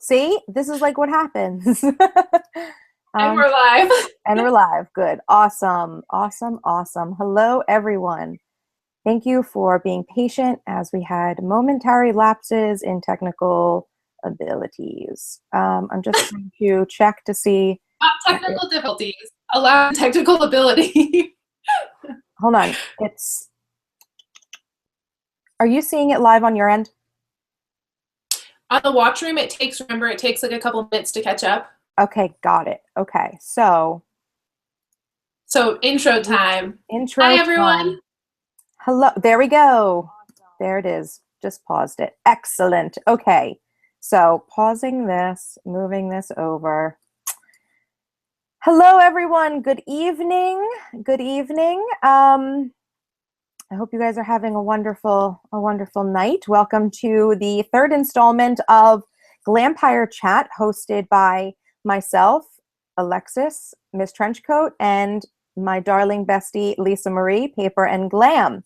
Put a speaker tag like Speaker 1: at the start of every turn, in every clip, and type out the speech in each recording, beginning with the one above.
Speaker 1: See, this is like what happens.
Speaker 2: And we're live.
Speaker 1: And we're live. Good. Awesome. Awesome. Awesome. Hello, everyone. Thank you for being patient as we had momentary lapses in technical abilities. I'm just trying to check to see.
Speaker 2: Not technical difficulties, allow technical ability.
Speaker 1: Hold on. Are you seeing it live on your end?
Speaker 2: On the watch room, it takes like a couple minutes to catch up.
Speaker 1: Okay, got it. Okay, so
Speaker 2: intro time.
Speaker 1: Intro
Speaker 2: Hi, everyone.
Speaker 1: time. Hello. There we go. There it is. Just paused it. Excellent. Okay, so pausing this, moving this over. Hello, everyone. Good evening. Good evening. I hope you guys are having a wonderful night. Welcome to the third installment of GlampireChat, hosted by myself, Alexis, MissTrenchcoat, and my darling bestie, Lisa Marie, Paper and Glam.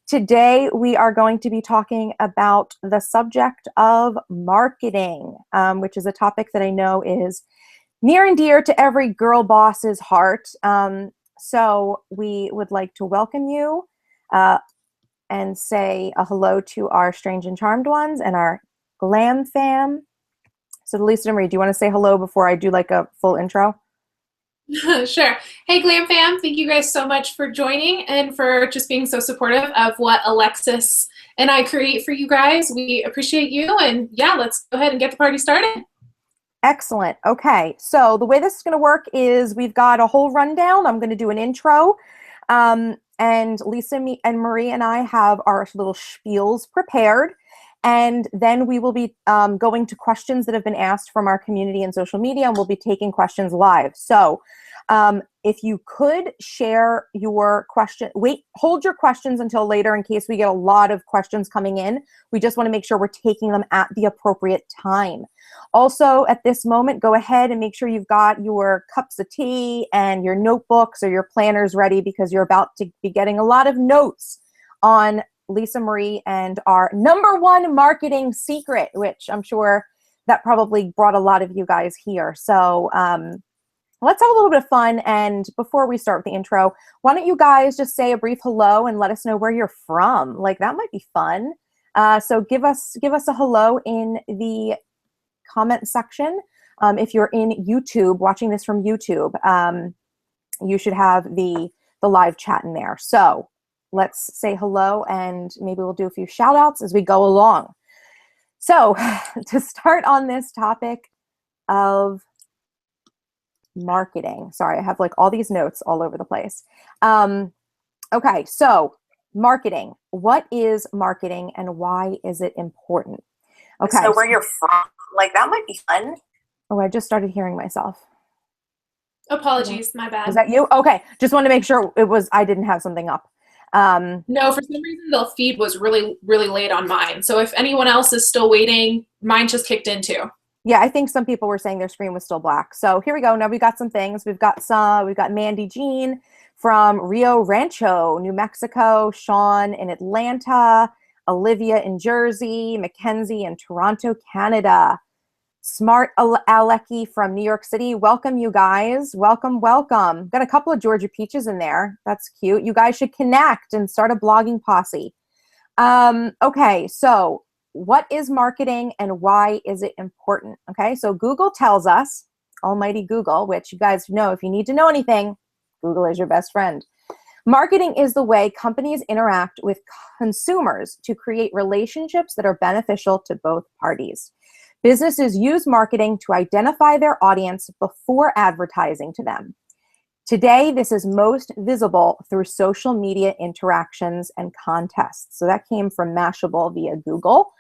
Speaker 1: Today, we are going to be talking about the subject of marketing, which is a topic that I know is near and dear to every girl boss's heart. So we would like to welcome you and say a hello to our strange and charmed ones and our Glam fam. So Lisa Marie, do you want to say hello before I do like a full intro?
Speaker 2: Sure. Hey, Glam fam. Thank you guys so much for joining and for just being so supportive of what Alexis and I create for you guys. We appreciate you. And yeah, let's go ahead and get the party started.
Speaker 1: Excellent. Okay. So the way this is going to work is we've got a whole rundown. I'm going to do an intro. And Lisa and Marie and I have our little spiels prepared. And then we will be going to questions that have been asked from our community and social media, and we'll be taking questions live. So if you could share your question, hold your questions until later in case we get a lot of questions coming in. We just want to make sure we're taking them at the appropriate time. Also, at this moment, go ahead and make sure you've got your cups of tea and your notebooks or your planners ready, because you're about to be getting a lot of notes on Lisa Marie and our #1 marketing secret, which I'm sure that probably brought a lot of you guys here. So let's have a little bit of fun. And before we start with the intro, why don't you guys just say a brief hello and let us know where you're from? Like, that might be fun. So give us a hello in the comment section. If you're in YouTube, watching this from YouTube, you should have the live chat in there. So let's say hello, and maybe we'll do a few shout outs as we go along. So to start on this topic of marketing, sorry, I have like all these notes all over the place. Okay, so marketing. What is marketing and why is it important? Okay.
Speaker 3: So where you're from, like, that might be fun.
Speaker 1: Oh, I just started hearing myself.
Speaker 2: Apologies, my bad.
Speaker 1: Is that you? Okay, just wanted to make sure I didn't have something up.
Speaker 2: No, for some reason the feed was really, really late on mine. So if anyone else is still waiting, mine just kicked in too.
Speaker 1: Yeah, I think some people were saying their screen was still black. So here we go. Now we got some things. We've got Mandy Jean from Rio Rancho, New Mexico, Sean in Atlanta, Olivia in Jersey, Mackenzie in Toronto, Canada. Smart Aleki from New York City. Welcome, you guys. Welcome, welcome. Got a couple of Georgia Peaches in there. That's cute. You guys should connect and start a blogging posse. Okay, so what is marketing and why is it important? Okay, so Google tells us, almighty Google, which you guys know, if you need to know anything, Google is your best friend. Marketing is the way companies interact with consumers to create relationships that are beneficial to both parties. Businesses use marketing to identify their audience before advertising to them. Today, this is most visible through social media interactions and contests. So that came from Mashable via Google.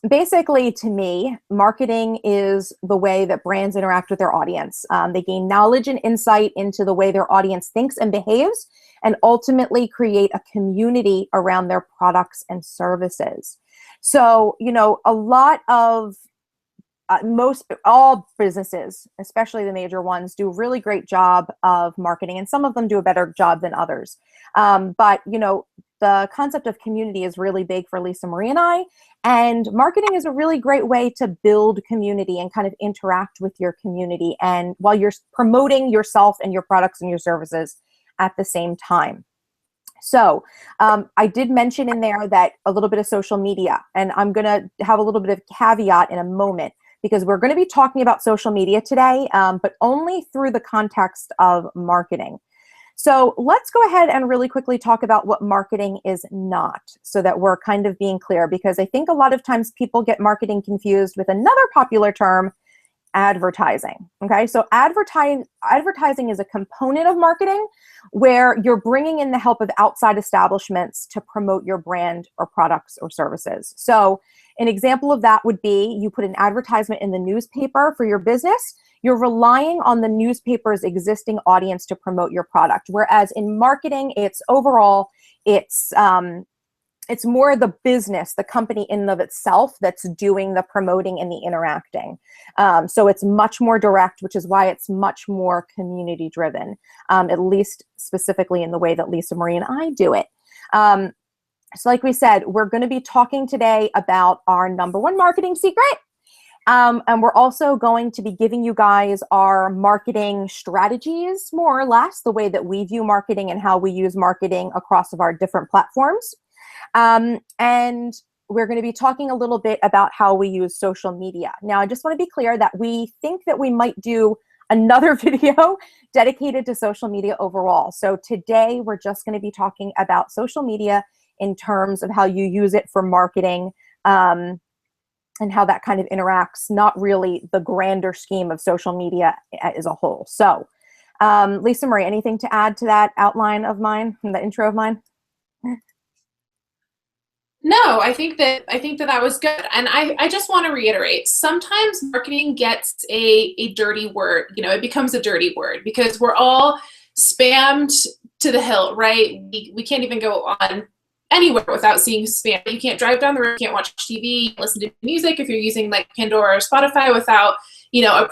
Speaker 1: Basically, to me, marketing is the way that brands interact with their audience. They gain knowledge and insight into the way their audience thinks and behaves, and ultimately create a community around their products and services. So, you know, a lot of all businesses, especially the major ones, do a really great job of marketing, and some of them do a better job than others. But, you know, the concept of community is really big for Lisa Marie and I, and marketing is a really great way to build community and kind of interact with your community, and while you're promoting yourself and your products and your services at the same time. So I did mention in there that a little bit of social media, and I'm going to have a little bit of caveat in a moment, because we're going to be talking about social media today, but only through the context of marketing. So let's go ahead and really quickly talk about what marketing is not, so that we're kind of being clear, because I think a lot of times people get marketing confused with another popular term, advertising. Okay, so advertising is a component of marketing where you're bringing in the help of outside establishments to promote your brand or products or services. So an example of that would be you put an advertisement in the newspaper for your business. You're relying on the newspaper's existing audience to promote your product. Whereas in marketing, it's overall, it's more the business, the company in and of itself, that's doing the promoting and the interacting. So it's much more direct, which is why it's much more community driven, at least specifically in the way that Lisa Marie and I do it. So like we said, we're going to be talking today about our #1 marketing secret. And we're also going to be giving you guys our marketing strategies, more or less, the way that we view marketing and how we use marketing across of our different platforms. And we're going to be talking a little bit about how we use social media. Now, I just want to be clear that we think that we might do another video dedicated to social media overall. So today we're just going to be talking about social media in terms of how you use it for marketing, and how that kind of interacts, not really the grander scheme of social media as a whole. So, Lisa Marie, anything to add to that outline of mine, the intro of mine?
Speaker 2: No, I think that was good. And I just want to reiterate, sometimes marketing gets a dirty word, it becomes a dirty word because we're all spammed to the hilt, right? We can't even go on anywhere without seeing spam. You can't drive down the road, you can't watch TV, listen to music if you're using like Pandora or Spotify without, a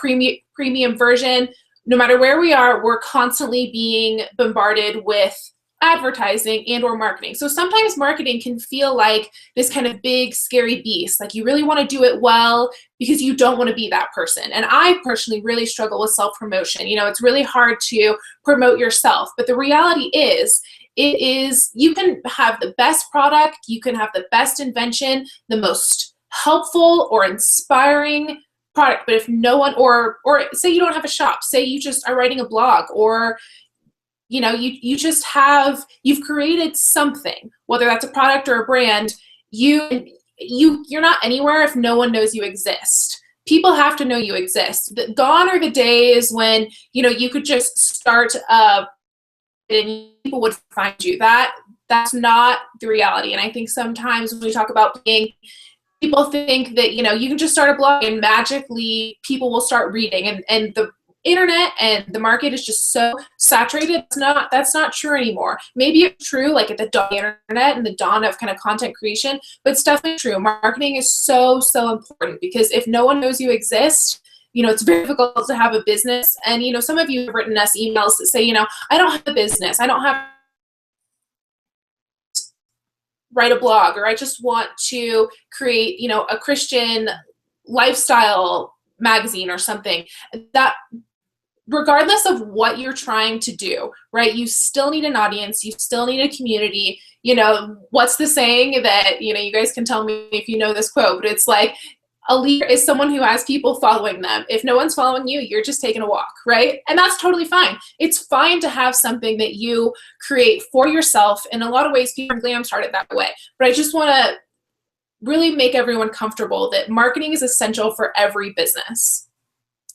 Speaker 2: premium version. No matter where we are, we're constantly being bombarded with advertising and or marketing. So sometimes marketing can feel like this kind of big, scary beast. Like you really want to do it well because you don't want to be that person. And I personally really struggle with self-promotion. It's really hard to promote yourself. But the reality is, you can have the best product, you can have the best invention, the most helpful or inspiring product, but if no one, or say you don't have a shop, say you just are writing a blog, or you've created something, whether that's a product or a brand, you're not anywhere if no one knows you exist. People have to know you exist. Gone are the days when you could just start and people would find you. That's not the reality. And I think sometimes when we talk about people think that you can just start a blog and magically people will start reading, and the internet and the market is just so saturated. That's not true anymore. Maybe it's true like at the dawn of the internet and the dawn of kind of content creation, but it's definitely true. Marketing is so important because if no one knows you exist, it's very difficult to have a business. And some of you have written us emails that say, I don't have a business, I don't have write a blog, or I just want to create a Christian lifestyle magazine or something. That regardless of what you're trying to do, right, you still need an audience, you still need a community. What's the saying that you guys can tell me if you know this quote, but it's like, a leader is someone who has people following them. If no one's following you, you're just taking a walk, right? And that's totally fine. It's fine to have something that you create for yourself. In a lot of ways, people in Glam started that way. But I just want to really make everyone comfortable that marketing is essential for every business.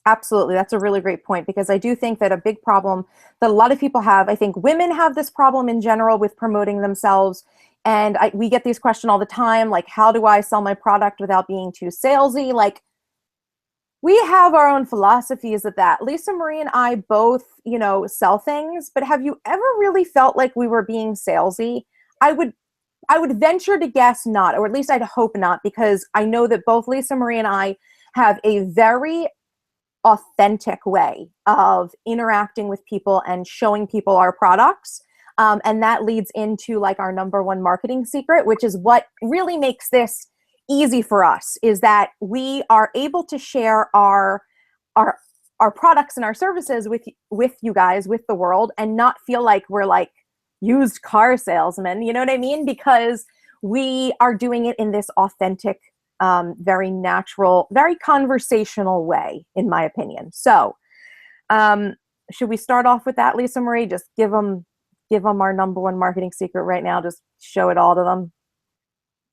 Speaker 1: Absolutely. That's a really great point, because I do think that a big problem that a lot of people have, I think women have this problem in general with promoting themselves. And we get these questions all the time, like, how do I sell my product without being too salesy? Like, we have our own philosophies of that. Lisa Marie and I both, sell things, but have you ever really felt like we were being salesy? I would venture to guess not, or at least I'd hope not, because I know that both Lisa Marie and I have a very authentic way of interacting with people and showing people our products. And that leads into like our number one marketing secret, which is what really makes this easy for us, is that we are able to share our products and our services with you guys, with the world, and not feel like we're like used car salesmen, you know what I mean? Because we are doing it in this authentic, very natural, very conversational way, in my opinion. So should we start off with that, Lisa Marie? Just give them our number one marketing secret right now. Just show it all to them.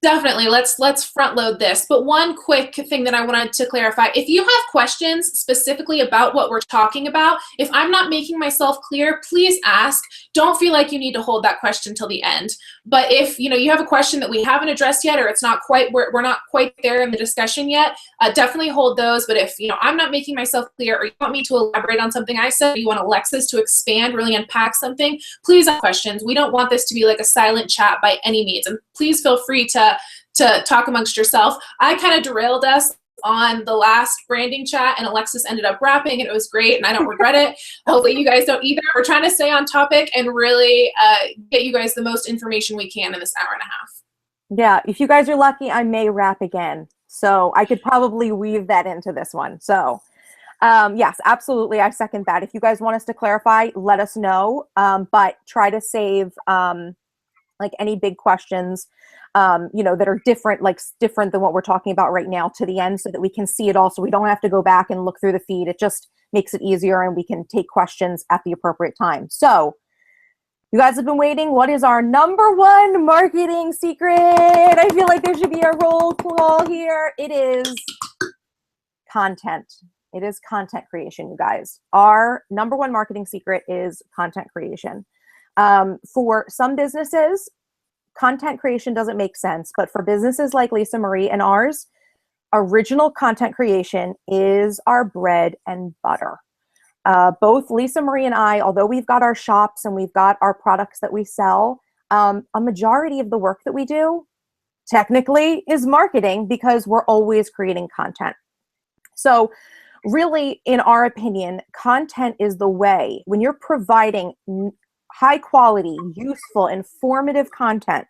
Speaker 2: Definitely. Let's front load this. But one quick thing that I wanted to clarify, if you have questions specifically about what we're talking about, if I'm not making myself clear, please ask. Don't feel like you need to hold that question till the end. But if you have a question that we haven't addressed yet, or it's not quite, we're not quite there in the discussion yet, definitely hold those. But if I'm not making myself clear, or you want me to elaborate on something I said, or you want Alexis to expand, really unpack something, please ask questions. We don't want this to be like a silent chat by any means. And please feel free to talk amongst yourself. I kind of derailed us on the last branding chat, and Alexis ended up rapping, and it was great, and I don't regret it. Hopefully you guys don't either. We're trying to stay on topic and really get you guys the most information we can in this hour and a half.
Speaker 1: Yeah, if you guys are lucky, I may rap again. So I could probably weave that into this one. So yes, absolutely, I second that. If you guys want us to clarify, let us know, but try to save like any big questions that are different than what we're talking about right now to the end, so that we can see it all, so we don't have to go back and look through the feed. It just makes it easier, and we can take questions at the appropriate time. So you guys have been waiting. What is our number one marketing secret? I feel like there should be a roll call here. It is content. It is content creation, you guys. Our number one marketing secret is content creation. For some businesses, content creation doesn't make sense, but for businesses like Lisa Marie and ours, original content creation is our bread and butter. Both Lisa Marie and I, although we've got our shops and we've got our products that we sell, a majority of the work that we do technically is marketing, because we're always creating content. So really, in our opinion, content is the way. When you're providing high quality, useful, informative content,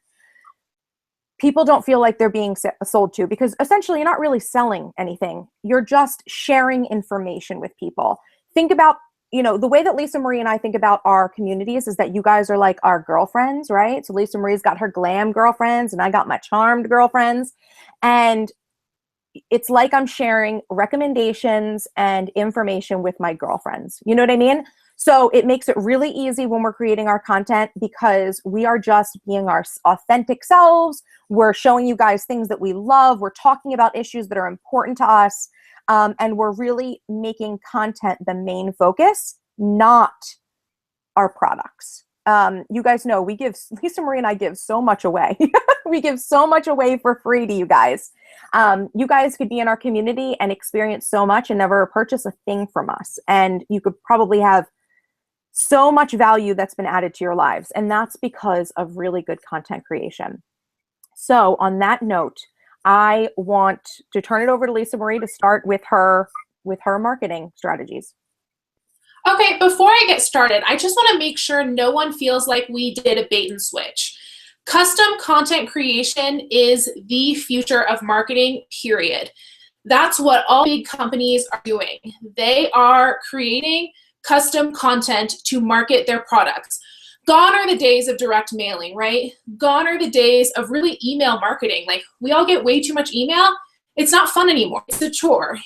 Speaker 1: people don't feel like they're being sold to, because essentially you're not really selling anything. You're just sharing information with people. Think about, the way that Lisa Marie and I think about our communities is that you guys are like our girlfriends, right? So Lisa Marie's got her glam girlfriends, and I got my charmed girlfriends. And it's like I'm sharing recommendations and information with my girlfriends. You know what I mean? So it makes it really easy when we're creating our content, because we are just being our authentic selves. We're showing you guys things that we love. We're talking about issues that are important to us. And we're really making content the main focus, not our products. You guys know Lisa Marie and I give so much away. We give so much away for free to you guys. You guys could be in our community and experience so much and never purchase a thing from us. And you could probably have so much value that's been added to your lives. And that's because of really good content creation. So on that note, I want to turn it over to Lisa Marie to start with her marketing strategies.
Speaker 2: Okay, before I get started, I just want to make sure no one feels like we did a bait and switch. Custom content creation is the future of marketing, period. That's what all big companies are doing. They are creating custom content to market their products. Gone are the days of direct mailing, right? Gone are the days of really email marketing. Like, we all get way too much email. It's not fun anymore. It's a chore.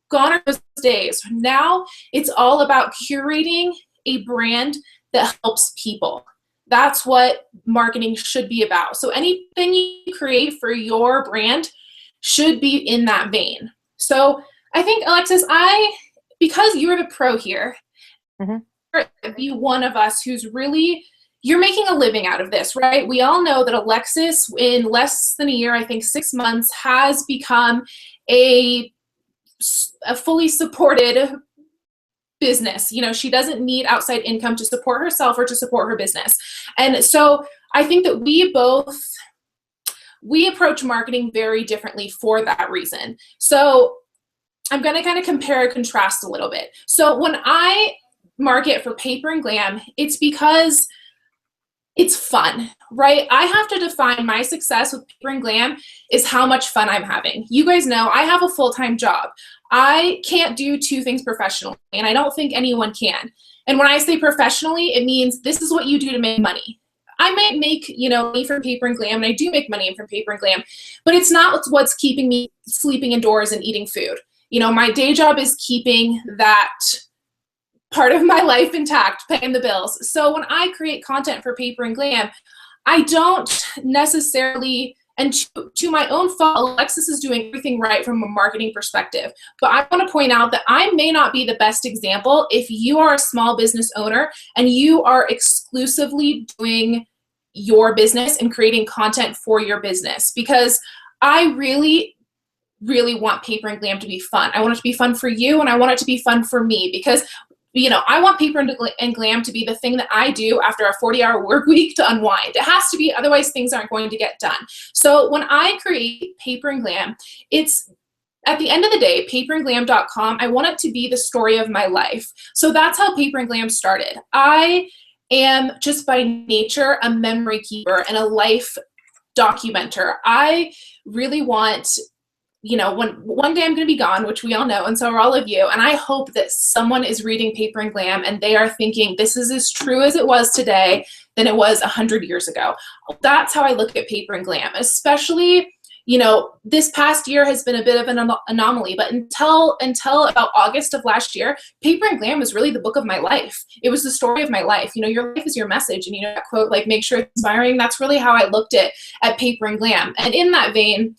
Speaker 2: Gone are those days. Now it's all about curating a brand that helps people. That's what marketing should be about. So anything you create for your brand should be in that vein. So I think, Alexis, because you're the pro here, be one of us who's really, you're making a living out of this, right? We all know that Alexis, in less than a year, I think 6 months, has become a fully supported business. She doesn't need outside income to support herself or to support her business. And so I think that we approach marketing very differently for that reason. So I'm going to kind of compare and contrast a little bit. So when I market for Paper and Glam, it's because it's fun, right? I have to define my success with Paper and Glam is how much fun I'm having. You guys know I have a full-time job. I can't do two things professionally, and I don't think anyone can. And when I say professionally, it means this is what you do to make money. I might make, money from Paper and Glam, and I do make money from Paper and Glam, but it's not what's keeping me sleeping indoors and eating food. My day job is keeping that part of my life intact, paying the bills. So when I create content for Paper and Glam, I don't necessarily, and to my own fault, Alexis is doing everything right from a marketing perspective. But I want to point out that I may not be the best example if you are a small business owner and you are exclusively doing your business and creating content for your business, because I really want Paper and Glam to be fun. I want it to be fun for you, and I want it to be fun for me, because I want Paper and Glam to be the thing that I do after a 40-hour work week to unwind. It has to be, otherwise things aren't going to get done. So when I create Paper and Glam, it's, at the end of the day, paperandglam.com, I want it to be the story of my life. So that's how Paper and Glam started. I am just by nature a memory keeper and a life documenter. I really want, when one day I'm going to be gone, which we all know, and so are all of you, and I hope that someone is reading Paper and Glam and they are thinking, this is as true as it was today than it was 100 years ago. That's how I look at Paper and Glam, especially, this past year has been a bit of an anomaly, but until about August of last year, Paper and Glam was really the book of my life. It was the story of my life. Your life is your message, and that quote, like, make sure it's inspiring. That's really how I looked at Paper and Glam. And in that vein,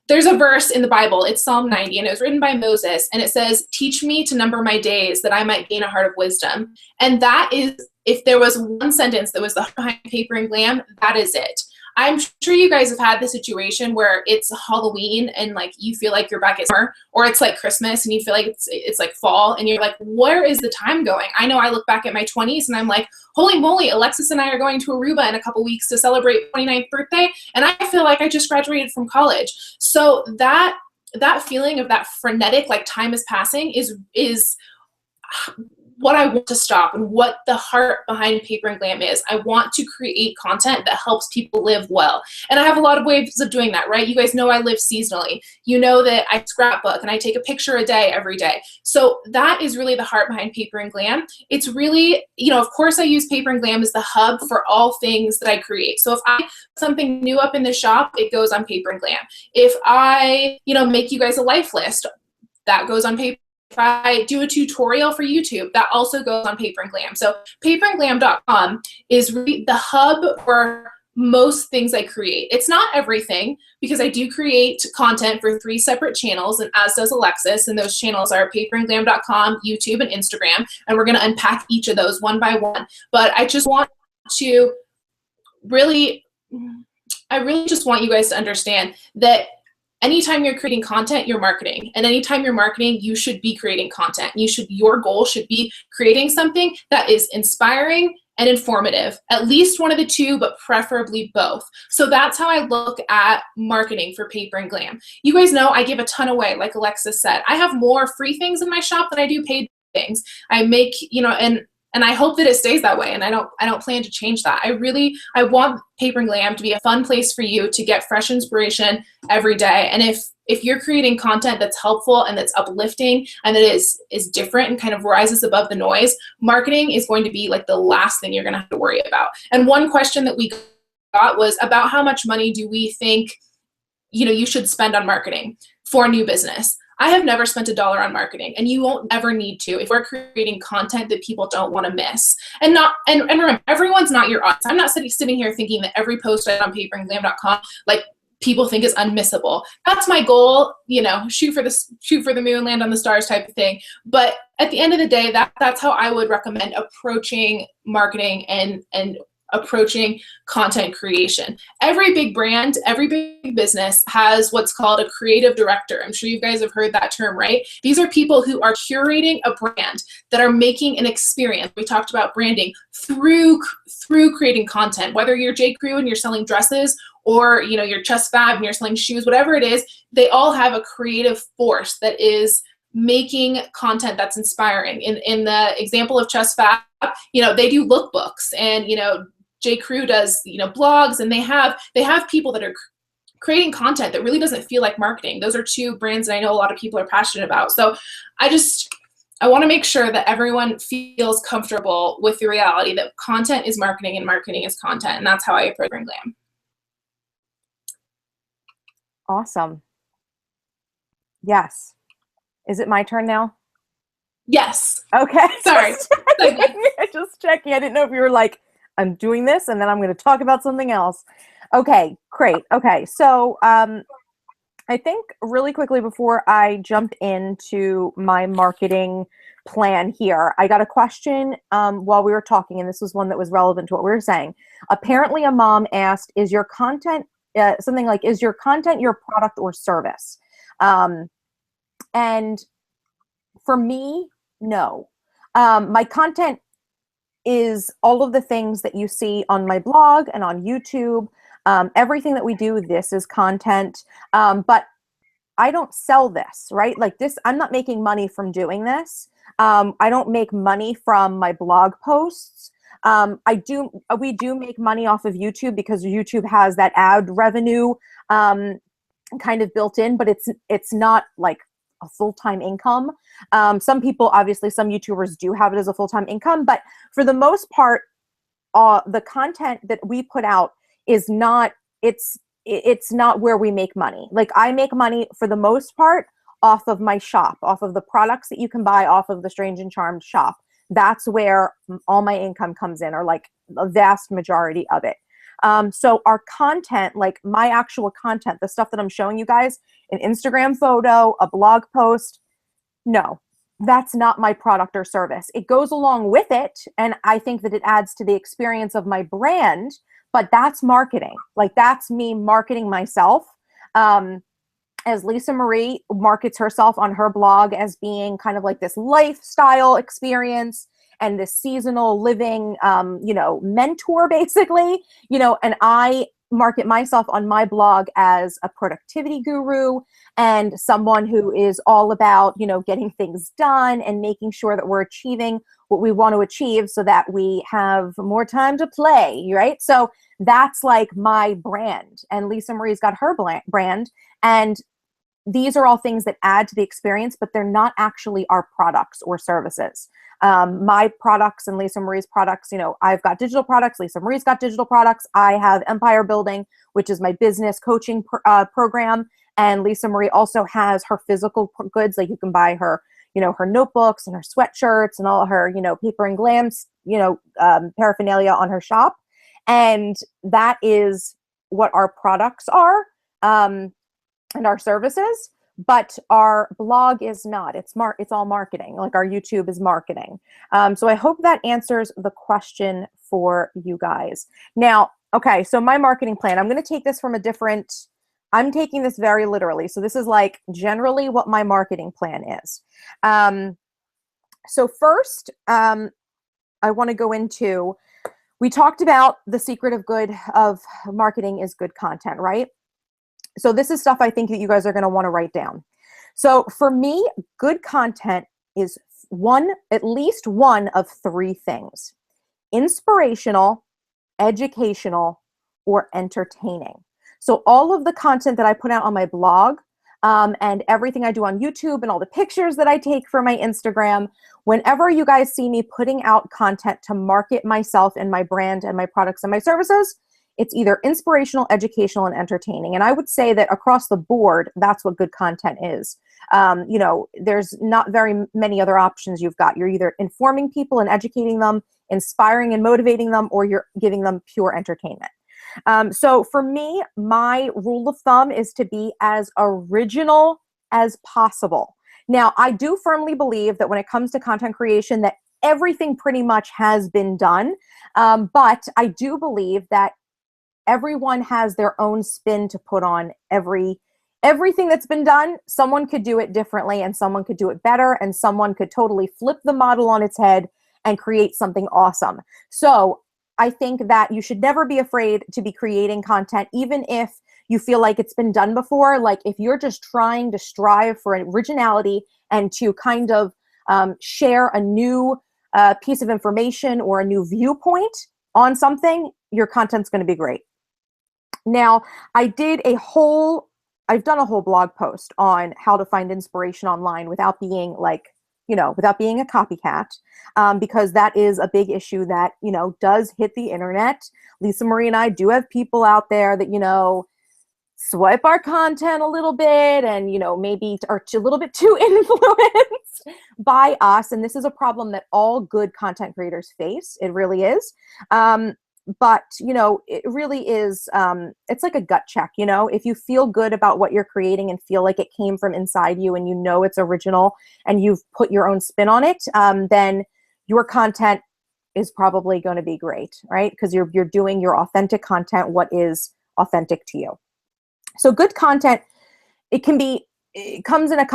Speaker 2: there's a verse in the Bible, it's Psalm 90, and it was written by Moses, and it says, teach me to number my days that I might gain a heart of wisdom. And that is, if there was one sentence that was the heart behind Paper and Glam, that is it. I'm sure you guys have had the situation where it's Halloween and like you feel like you're back at summer, or it's like Christmas and you feel like it's like fall, and you're like, where is the time going? I know I look back at my 20s and I'm like, holy moly, Alexis and I are going to Aruba in a couple weeks to celebrate 29th birthday, and I feel like I just graduated from college. So that feeling of that frenetic, like time is passing, is what I want to stop, and what the heart behind Paper and Glam is. I want to create content that helps people live well. And I have a lot of ways of doing that, right? You guys know I live seasonally. You know that I scrapbook and I take a picture a day every day. So that is really the heart behind Paper and Glam. It's really, of course I use Paper and Glam as the hub for all things that I create. So if I put something new up in the shop, it goes on Paper and Glam. If I, make you guys a life list, that goes on Paper. If I do a tutorial for YouTube, that also goes on Paper and Glam. So paperandglam.com is really the hub for most things I create. It's not everything, because I do create content for 3 separate channels, and as does Alexis, and those channels are paperandglam.com, YouTube, and Instagram, and we're going to unpack each of those one by one. But I just want to really just want you guys to understand that anytime you're creating content, you're marketing. And anytime you're marketing, you should be creating content. Your goal should be creating something that is inspiring and informative, at least one of the two, but preferably both. So that's how I look at marketing for Paper and Glam. You guys know I give a ton away, like Alexis said. I have more free things in my shop than I do paid things. I make, and I hope that it stays that way, and I don't plan to change that. I want Paper and Glam to be a fun place for you to get fresh inspiration every day. And if you're creating content that's helpful and that's uplifting and that is different and kind of rises above the noise, marketing is going to be like the last thing you're going to have to worry about. And one question that we got was about how much money do we think you should spend on marketing for a new business. I have never spent $1 on marketing, and you won't ever need to if we're creating content that people don't want to miss. And remember, everyone's not your audience. I'm not sitting here thinking that every post I on paperandglam.com, like, people think is unmissable. That's my goal, shoot for the moon, land on the stars type of thing. But at the end of the day, that's how I would recommend approaching marketing and approaching content creation. Every big brand, every big business has what's called a creative director. I'm sure you guys have heard that term, right? These are people who are curating a brand, that are making an experience. We talked about branding through creating content. Whether you're J. Crew and you're selling dresses, or you're Chest Fab and you're selling shoes, whatever it is, they all have a creative force that is making content that's inspiring. In the example of Chest Fab, they do lookbooks and J. Crew does, blogs, and they have people that are creating content that really doesn't feel like marketing. Those are two brands that I know a lot of people are passionate about. So I want to make sure that everyone feels comfortable with the reality that content is marketing and marketing is content. And that's how I approach Glam.
Speaker 1: Awesome. Yes. Is it my turn now?
Speaker 2: Yes.
Speaker 1: Okay.
Speaker 2: Sorry.
Speaker 1: Just checking. I didn't know if you were like, I'm doing this and then I'm going to talk about something else. Okay, great. Okay. So I think really quickly before I jump into my marketing plan here, I got a question while we were talking, and this was one that was relevant to what we were saying. Apparently a mom asked, is your content, something like, is your content your product or service? And for me, no. My content is all of the things that you see on my blog and on YouTube. Everything that we do, this is content. But I don't sell this, right? Like this, I'm not making money from doing this. I don't make money from my blog posts. We do make money off of YouTube because YouTube has that ad revenue kind of built in, but it's not like a full-time income. Some people, obviously, some YouTubers do have it as a full-time income, but for the most part, the content that we put out is not, it's not where we make money. Like I make money for the most part off of my shop, off of the products that you can buy off of the Strange and Charmed shop. That's where all my income comes in, or like a vast majority of it. So our content, like my actual content, the stuff that I'm showing you guys, an Instagram photo, a blog post, no, that's not my product or service. It goes along with it, and I think that it adds to the experience of my brand, but that's marketing. Like that's me marketing myself. As Lisa Marie markets herself on her blog as being kind of like this lifestyle experience and this seasonal living, mentor basically, and I market myself on my blog as a productivity guru and someone who is all about, getting things done and making sure that we're achieving what we want to achieve so that we have more time to play, right? So that's like my brand, and Lisa Marie's got her brand, and these are all things that add to the experience, but they're not actually our products or services. My products and Lisa Marie's products, I've got digital products, Lisa Marie's got digital products. I have Empire Building, which is my business coaching program. And Lisa Marie also has her physical goods. Like you can buy her, her notebooks and her sweatshirts and all her, paper and glams, paraphernalia on her shop. And that is what our products are. And our services, but our blog is not. It's all marketing. Like our YouTube is marketing. So I hope that answers the question for you guys. Now, okay, so my marketing plan, I'm going to take this from I'm taking this very literally. So this is like generally what my marketing plan is. So first, I want to go into, we talked about the secret of marketing is good content, right? So this is stuff I think that you guys are going to want to write down. So for me, good content is at least one of three things: inspirational, educational, or entertaining. So all of the content that I put out on my blog and everything I do on YouTube and all the pictures that I take for my Instagram, whenever you guys see me putting out content to market myself and my brand and my products and my services, it's either inspirational, educational, and entertaining. And I would say that across the board, that's what good content is. There's not very many other options you've got. You're either informing people and educating them, inspiring and motivating them, or you're giving them pure entertainment. So for me, my rule of thumb is to be as original as possible. Now, I do firmly believe that when it comes to content creation, that everything pretty much has been done. But I do believe that everyone has their own spin to put on everything that's been done. Someone could do it differently and someone could do it better, and someone could totally flip the model on its head and create something awesome. So I think that you should never be afraid to be creating content, even if you feel like it's been done before. Like if you're just trying to strive for originality and to kind of share a new piece of information or a new viewpoint on something, your content's going to be great. Now, I've done a whole blog post on how to find inspiration online without being without being a copycat, because that is a big issue that, does hit the internet. Lisa Marie and I do have people out there that, swipe our content a little bit and, maybe are a little bit too influenced by us. And this is a problem that all good content creators face. It really is. But, it really is, it's like a gut check, if you feel good about what you're creating and feel like it came from inside you and it's original and you've put your own spin on it, then your content is probably going to be great, right? Because you're doing your authentic content, what is authentic to you. So good content, it comes in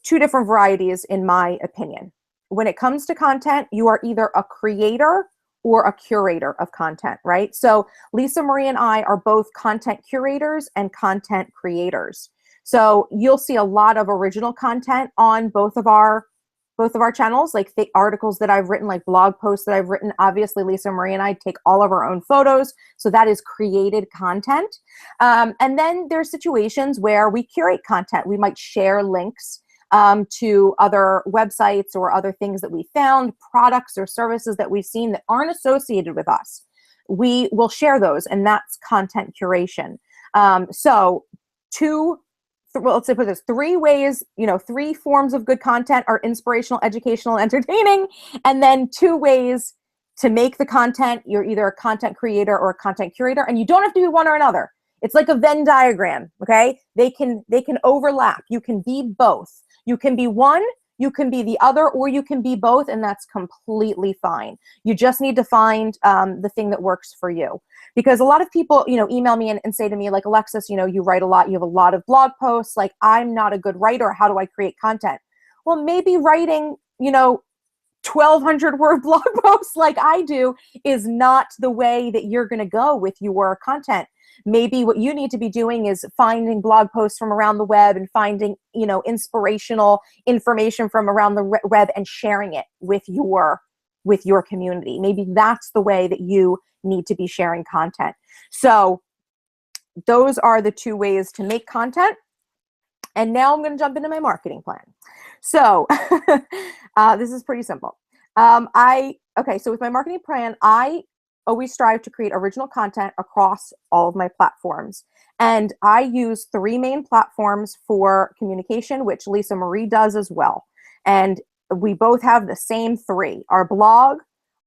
Speaker 1: two different varieties, in my opinion. When it comes to content, you are either a creator or a curator of content, right? So Lisa Marie and I are both content curators and content creators. So you'll see a lot of original content on both of our channels, like the articles that I've written, like blog posts that I've written. Obviously, Lisa Marie and I take all of our own photos, so that is created content. And then there's situations where we curate content. We might share links to other websites or other things that we found, products or services that we've seen that aren't associated with us. We will share those, and that's content curation. Let's say put this, three ways, three forms of good content are inspirational, educational, entertaining. And then 2 ways to make the content. You're either a content creator or a content curator, and you don't have to be one or another. It's like a Venn diagram, okay? They can overlap. You can be both. You can be one, you can be the other, or you can be both, and that's completely fine. You just need to find the thing that works for you. Because a lot of people, email me and say to me, like, Alexis, you write a lot, you have a lot of blog posts, like, I'm not a good writer, how do I create content? Well, maybe writing, 1,200 word blog posts like I do is not the way that you're going to go with your content. Maybe what you need to be doing is finding blog posts from around the web and finding, inspirational information from around the web and sharing it with your community. Maybe that's the way that you need to be sharing content. So those are the 2 ways to make content. And now I'm going to jump into my marketing plan. So this is pretty simple. So with my marketing plan, I always strive to create original content across all of my platforms. And I use 3 main platforms for communication, which Lisa Marie does as well. And we both have the same 3. Our blog,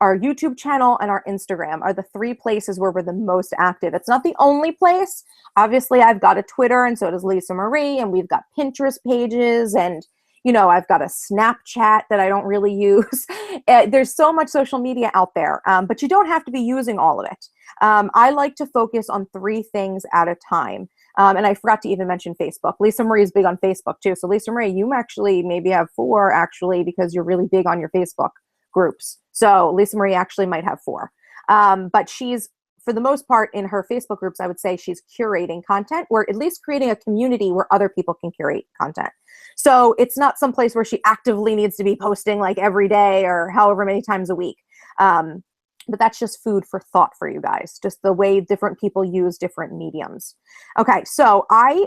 Speaker 1: our YouTube channel, and our Instagram are the 3 places where we're the most active. It's not the only place. Obviously, I've got a Twitter, and so does Lisa Marie, and we've got Pinterest pages, and I've got a Snapchat that I don't really use. There's so much social media out there, but you don't have to be using all of it. I like to focus on 3 things at a time. And I forgot to even mention Facebook. Lisa Marie is big on Facebook too. So Lisa Marie, you actually maybe have 4 actually, because you're really big on your Facebook groups. So Lisa Marie actually might have 4. But she's, for the most part, in her Facebook groups, I would say she's curating content, or at least creating a community where other people can curate content. So it's not some place where she actively needs to be posting like every day or however many times a week. But that's just food for thought for you guys, just the way different people use different mediums. Okay, so I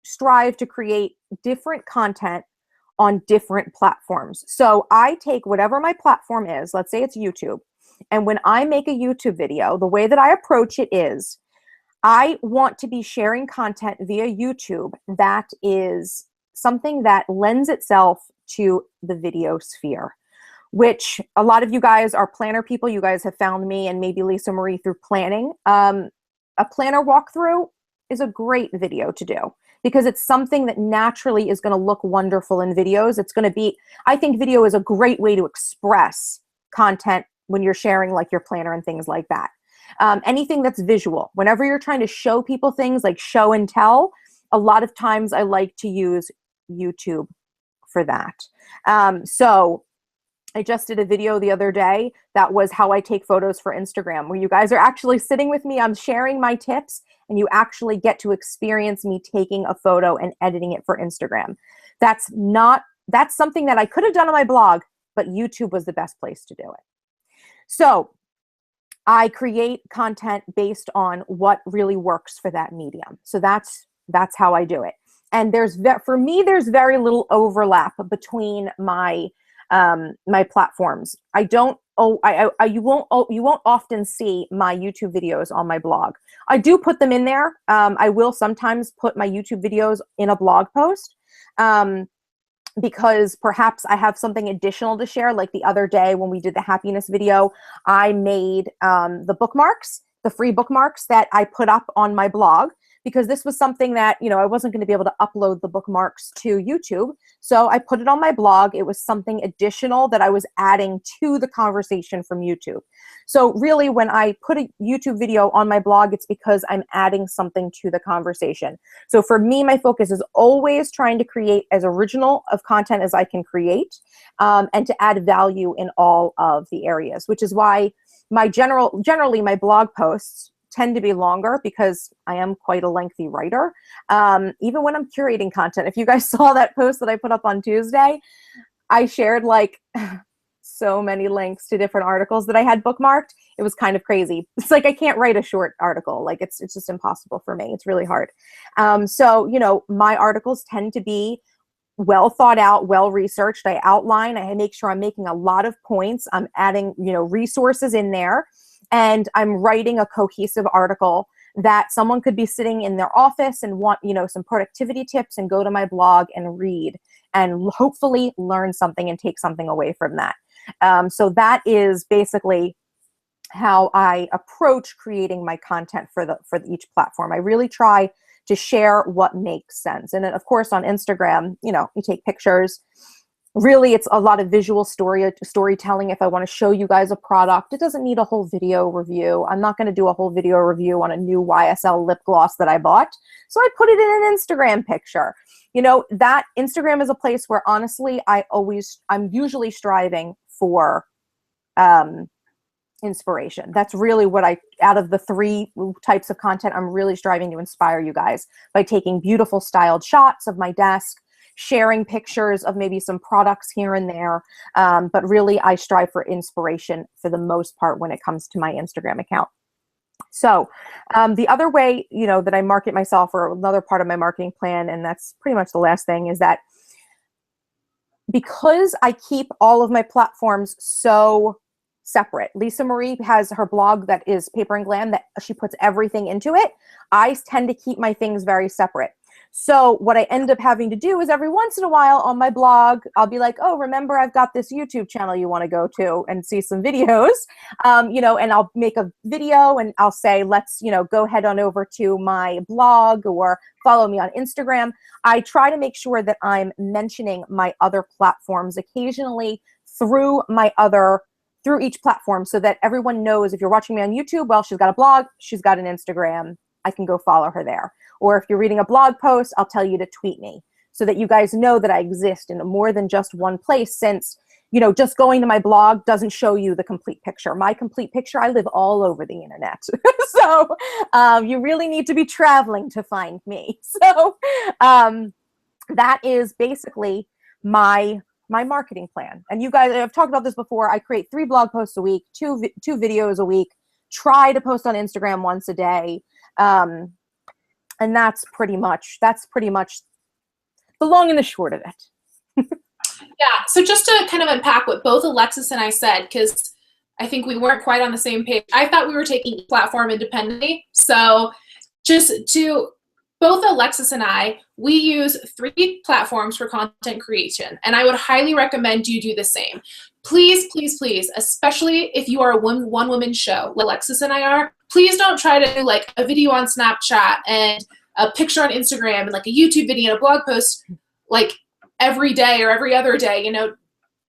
Speaker 1: strive to create different content on different platforms. So I take whatever my platform is, let's say it's YouTube, and when I make a YouTube video, the way that I approach it is I want to be sharing content via YouTube that is something that lends itself to the video sphere, which a lot of you guys are planner people. You guys have found me and maybe Lisa Marie through planning. A planner walkthrough is a great video to do because it's something that naturally is going to look wonderful in videos. It's going to be, I think video is a great way to express content when you're sharing like your planner and things like that. Anything that's visual, whenever you're trying to show people things like show and tell, a lot of times I like to use YouTube for that. So I just did a video the other day that was how I take photos for Instagram, where you guys are actually sitting with me. I'm sharing my tips and you actually get to experience me taking a photo and editing it for Instagram. That's something that I could have done on my blog, but YouTube was the best place to do it. So I create content based on what really works for that medium. So that's how I do it. And for me, there's very little overlap between my my platforms. You won't often see my YouTube videos on my blog. I do put them in there. I will sometimes put my YouTube videos in a blog post. Because perhaps I have something additional to share. Like the other day when we did the happiness video, I made the bookmarks, the free bookmarks that I put up on my blog, because this was something that, I wasn't going to be able to upload the bookmarks to YouTube. So I put it on my blog. It was something additional that I was adding to the conversation from YouTube. So really, when I put a YouTube video on my blog, it's because I'm adding something to the conversation. So for me, my focus is always trying to create as original of content as I can create, and to add value in all of the areas, which is why generally my blog posts tend to be longer, because I am quite a lengthy writer. Even when I'm curating content, if you guys saw that post that I put up on Tuesday, I shared like so many links to different articles that I had bookmarked. It was kind of crazy. It's like I can't write a short article. Like it's just impossible for me. It's really hard. So, my articles tend to be well thought out, well researched. I outline, I make sure I'm making a lot of points. I'm adding, resources in there. And I'm writing a cohesive article that someone could be sitting in their office and want, some productivity tips, and go to my blog and read and hopefully learn something and take something away from that. So that is basically how I approach creating my content for each platform. I really try to share what makes sense. And then, of course, on Instagram, you take pictures. Really, it's a lot of visual storytelling. If I want to show you guys a product, it doesn't need a whole video review. I'm not going to do a whole video review on a new YSL lip gloss that I bought. So I put it in an Instagram picture. That Instagram is a place where, honestly, I'm usually striving for inspiration. That's really what out of the 3 types of content, I'm really striving to inspire you guys by taking beautiful styled shots of my desk, sharing pictures of maybe some products here and there. But really, I strive for inspiration for the most part when it comes to my Instagram account. So the other way, that I market myself, or another part of my marketing plan, and that's pretty much the last thing, is that because I keep all of my platforms so separate. Lisa Marie has her blog that is Paper and Glam, that she puts everything into it. I tend to keep my things very separate. So what I end up having to do is every once in a while on my blog, I'll be like, oh, remember, I've got this YouTube channel you want to go to and see some videos, and I'll make a video and I'll say, let's, go head on over to my blog or follow me on Instagram. I try to make sure that I'm mentioning my other platforms occasionally through each platform, so that everyone knows, if you're watching me on YouTube, well, she's got a blog, she's got an Instagram, I can go follow her there. Or if you're reading a blog post, I'll tell you to tweet me, so that you guys know that I exist in more than just one place, since, just going to my blog doesn't show you the complete picture. My complete picture, I live all over the internet. So you really need to be traveling to find me. So that is basically my marketing plan. And you guys, I've talked about this before. I create 3 blog posts a week, two videos a week, try to post on Instagram once a day. And that's pretty much the long and the short of it.
Speaker 2: Yeah, so just to kind of unpack what both Alexis and I said, because I think we weren't quite on the same page. I thought we were taking each platform independently. So just to both Alexis and I, we use 3 platforms for content creation, and I would highly recommend you do the same. Please, please, please, especially if you are a one-woman show, like Alexis and I are, please don't try to do like a video on Snapchat and a picture on Instagram and like a YouTube video and a blog post like every day or every other day.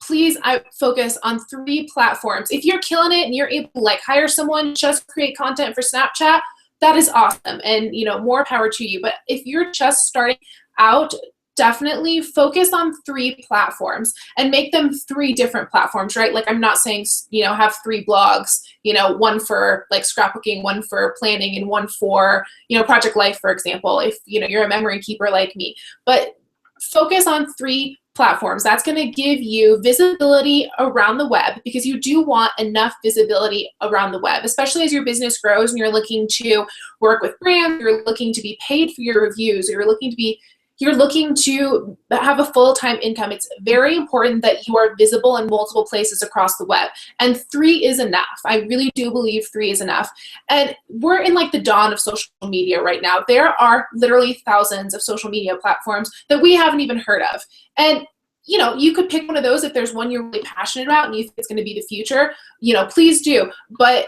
Speaker 2: Please, I focus on 3 platforms. If you're killing it and you're able to like hire someone just create content for Snapchat, that is awesome, and more power to you. But if you're just starting out, definitely focus on 3 platforms and make them 3 different platforms, right? Like, I'm not saying, have 3 blogs, one for like scrapbooking, one for planning, and one for, Project Life, for example, if, you're a memory keeper like me. But focus on 3 platforms. That's going to give you visibility around the web, because you do want enough visibility around the web, especially as your business grows and you're looking to work with brands, you're looking to be paid for your reviews, you're looking to have a full-time income. It's very important that you are visible in multiple places across the web. And 3 is enough. I really do believe 3 is enough. And we're in like the dawn of social media right now. There are literally thousands of social media platforms that we haven't even heard of. And you know, you could pick one of those if there's one you're really passionate about and you think it's going to be the future, you know, please do. But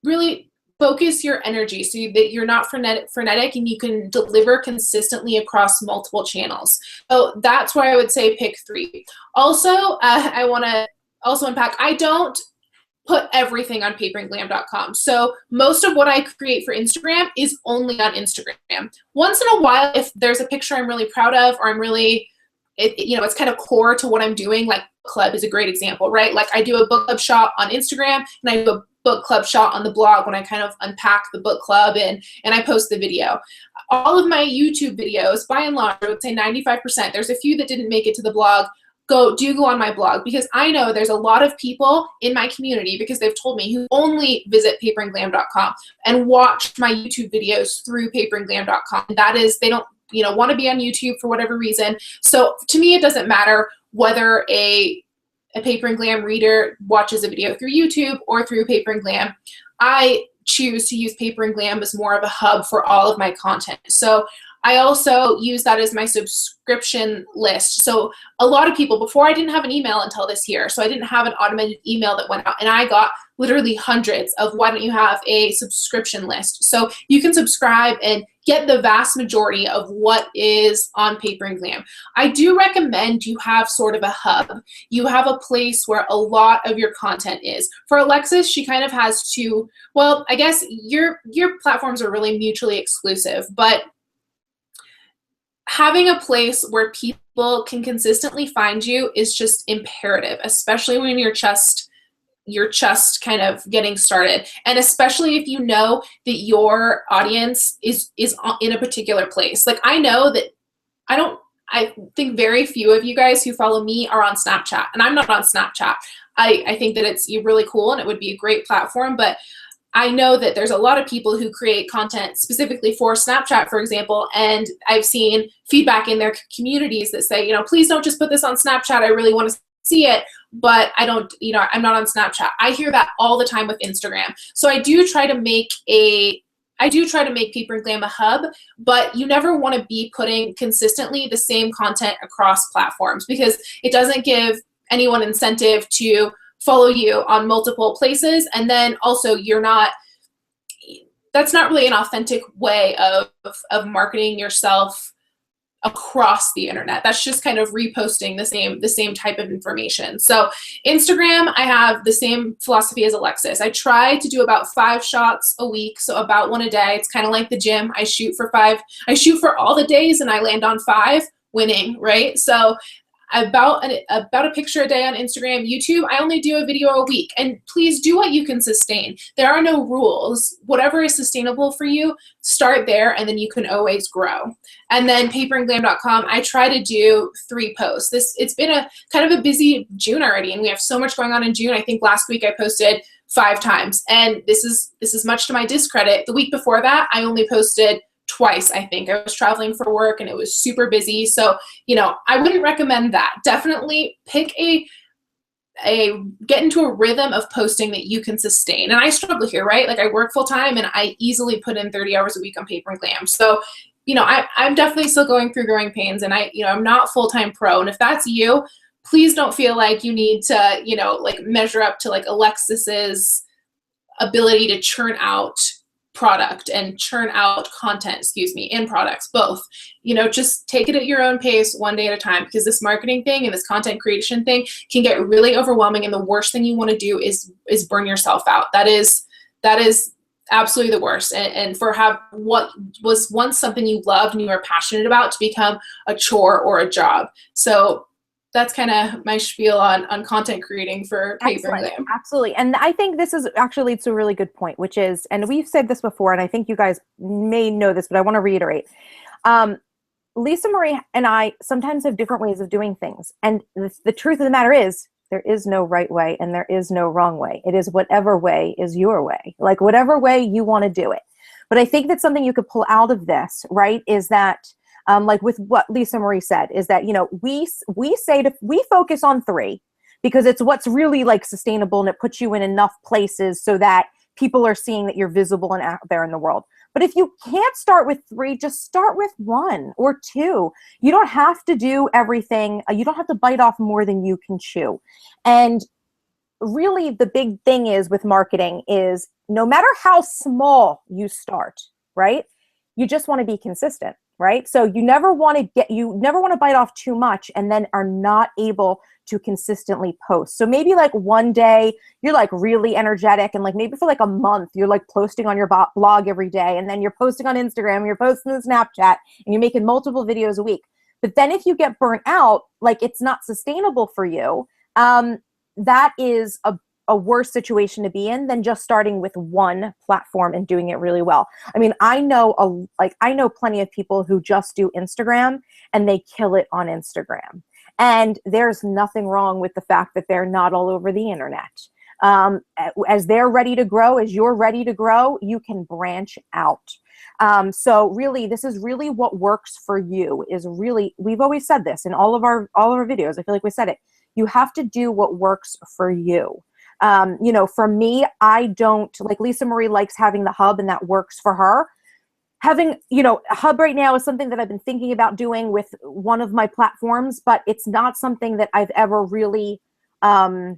Speaker 2: really focus your energy so that you're not frenetic and you can deliver consistently across multiple channels. So that's why I would say pick 3. Also, I want to also unpack, I don't put everything on paperandglam.com. So most of what I create for Instagram is only on Instagram. Once in a while, if there's a picture I'm really proud of, or I'm really, you know, it's kind of core to what I'm doing, like book club is a great example, right? Like I do a book club shot on Instagram and I do a book club shot on the blog when I kind of unpack the book club and I post the video. All of my YouTube videos, by and large, I would say 95%, there's a few that didn't make it to the blog, go on my blog, because I know there's a lot of people in my community, because they've told me, who only visit paperandglam.com and watch my YouTube videos through paperandglam.com. That is, they don't, you know, want to be on YouTube for whatever reason. So to me, it doesn't matter whether a Paper and Glam reader watches a video through YouTube or through Paper and Glam. I choose to use Paper and Glam as more of a hub for all of my content. So I also use that as my subscription list. So a lot of people, before I didn't have an email until this year, so I didn't have an automated email that went out, and I got literally hundreds of, why don't you have a subscription list? So you can subscribe and get the vast majority of what is on Paper and Glam. I do recommend you have sort of a hub. You have a place where a lot of your content is. For Alexis, she kind of has 2, well, I guess your platforms are really mutually exclusive, but having a place where people can consistently find you is just imperative, especially when you're just kind of getting started. And especially if you know that your audience is in a particular place. Like I know that I think very few of you guys who follow me are on Snapchat, and I'm not on Snapchat. I think that it's really cool and it would be a great platform, but I know that there's a lot of people who create content specifically for Snapchat, for example, and I've seen feedback in their communities that say, you know, please don't just put this on Snapchat. I really want to see it, but I don't, you know, I'm not on Snapchat. I hear that all the time with Instagram. So I do try to make Paper and Glam a hub, but you never want to be putting consistently the same content across platforms, because it doesn't give anyone incentive to follow you on multiple places. And then also that's not really an authentic way of marketing yourself across the internet. That's just kind of reposting the same type of information. So Instagram, I have the same philosophy as Alexis. I try to do about 5 shots a week, so about 1 a day. It's kind of like the gym. I shoot for all the days and I land on 5, winning, right? So about a picture a day on Instagram. YouTube, I only do a video a week. And please do what you can sustain. There are no rules. Whatever is sustainable for you, start there, and then you can always grow. And then paperandglam.com, I try to do 3 posts. It's been a kind of a busy June already, and we have so much going on in June. I think last week I posted 5 times, and this is much to my discredit. The week before that, I only posted twice, I think. I was traveling for work and it was super busy. So, you know, I wouldn't recommend that. Definitely pick get into a rhythm of posting that you can sustain. And I struggle here, right? Like I work full time and I easily put in 30 hours a week on Paper and Glam. So, you know, I'm definitely still going through growing pains, and I'm not full-time pro. And if that's you, please don't feel like you need to, you know, like measure up to like Alexis's ability to churn out product and churn out content, in products, both. You know, just take it at your own pace, one day at a time, because this marketing thing and this content creation thing can get really overwhelming, and the worst thing you want to do is burn yourself out. That is absolutely the worst. And for what was once something you loved and you were passionate about to become a chore or a job. So that's kind of my spiel on content creating for Paper and Glam.
Speaker 1: Absolutely. And I think this is actually leads to a really good point, which is, and we've said this before, and I think you guys may know this, but I want to reiterate. Lisa Marie and I sometimes have different ways of doing things. And the truth of the matter is, there is no right way and there is no wrong way. It is whatever way is your way, like whatever way you want to do it. But I think that something you could pull out of this, right, is that, like with what Lisa Marie said, is that, you know, we focus on 3 because it's what's really like sustainable and it puts you in enough places so that people are seeing that you're visible and out there in the world. But if you can't start with 3, just start with 1 or 2. You don't have to do everything. You don't have to bite off more than you can chew. And really the big thing is with marketing is no matter how small you start, right? You just want to be consistent, right? So you never want to bite off too much and then are not able to consistently post. So maybe like one day you're like really energetic and like maybe for like a month you're like posting on your blog every day, and then you're posting on Instagram, you're posting on Snapchat, and you're making multiple videos a week. But then if you get burnt out, like it's not sustainable for you, that is a worse situation to be in than just starting with one platform and doing it really well. I mean, I know plenty of people who just do Instagram and they kill it on Instagram. And there's nothing wrong with the fact that they're not all over the internet. As they're ready to grow, as you're ready to grow, you can branch out. So really, this is really what works for you is really, we've always said this in all of our videos. I feel like we said it. You have to do what works for you. You know, for me, I don't, like Lisa Marie likes having the hub and that works for her. Having, you know, a hub right now is something that I've been thinking about doing with one of my platforms, but it's not something that I've ever really, I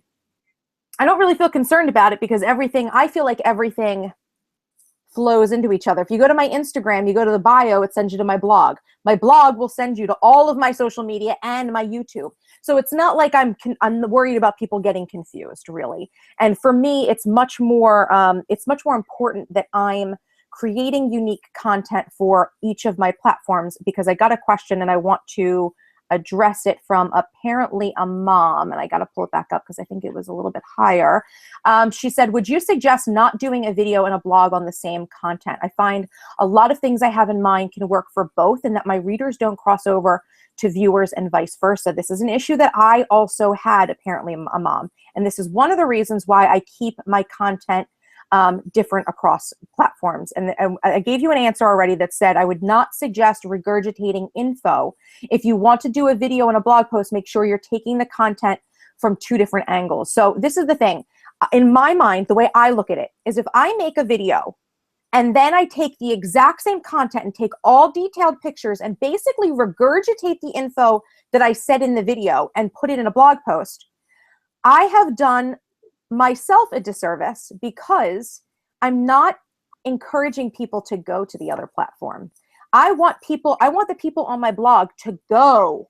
Speaker 1: don't really feel concerned about it because I feel like everything flows into each other. If you go to my Instagram, you go to the bio, it sends you to my blog. My blog will send you to all of my social media and my YouTube. So it's not like I'm worried about people getting confused, really. And for me, it's much more important that I'm creating unique content for each of my platforms, because I got a question and I want to address it from apparently a mom, and I got to pull it back up because I think it was a little bit higher. She said, would you suggest not doing a video and a blog on the same content? I find a lot of things I have in mind can work for both and that my readers don't cross over to viewers and vice versa. This is an issue that I also had, apparently a mom. And this is one of the reasons why I keep my content different across platforms. And I gave you an answer already that said I would not suggest regurgitating info. If you want to do a video and a blog post, make sure you're taking the content from 2 different angles. So this is the thing. In my mind, the way I look at it is if I make a video and then I take the exact same content and take all detailed pictures and basically regurgitate the info that I said in the video and put it in a blog post, I have done myself a disservice because I'm not encouraging people to go to the other platform. I want the people on my blog to go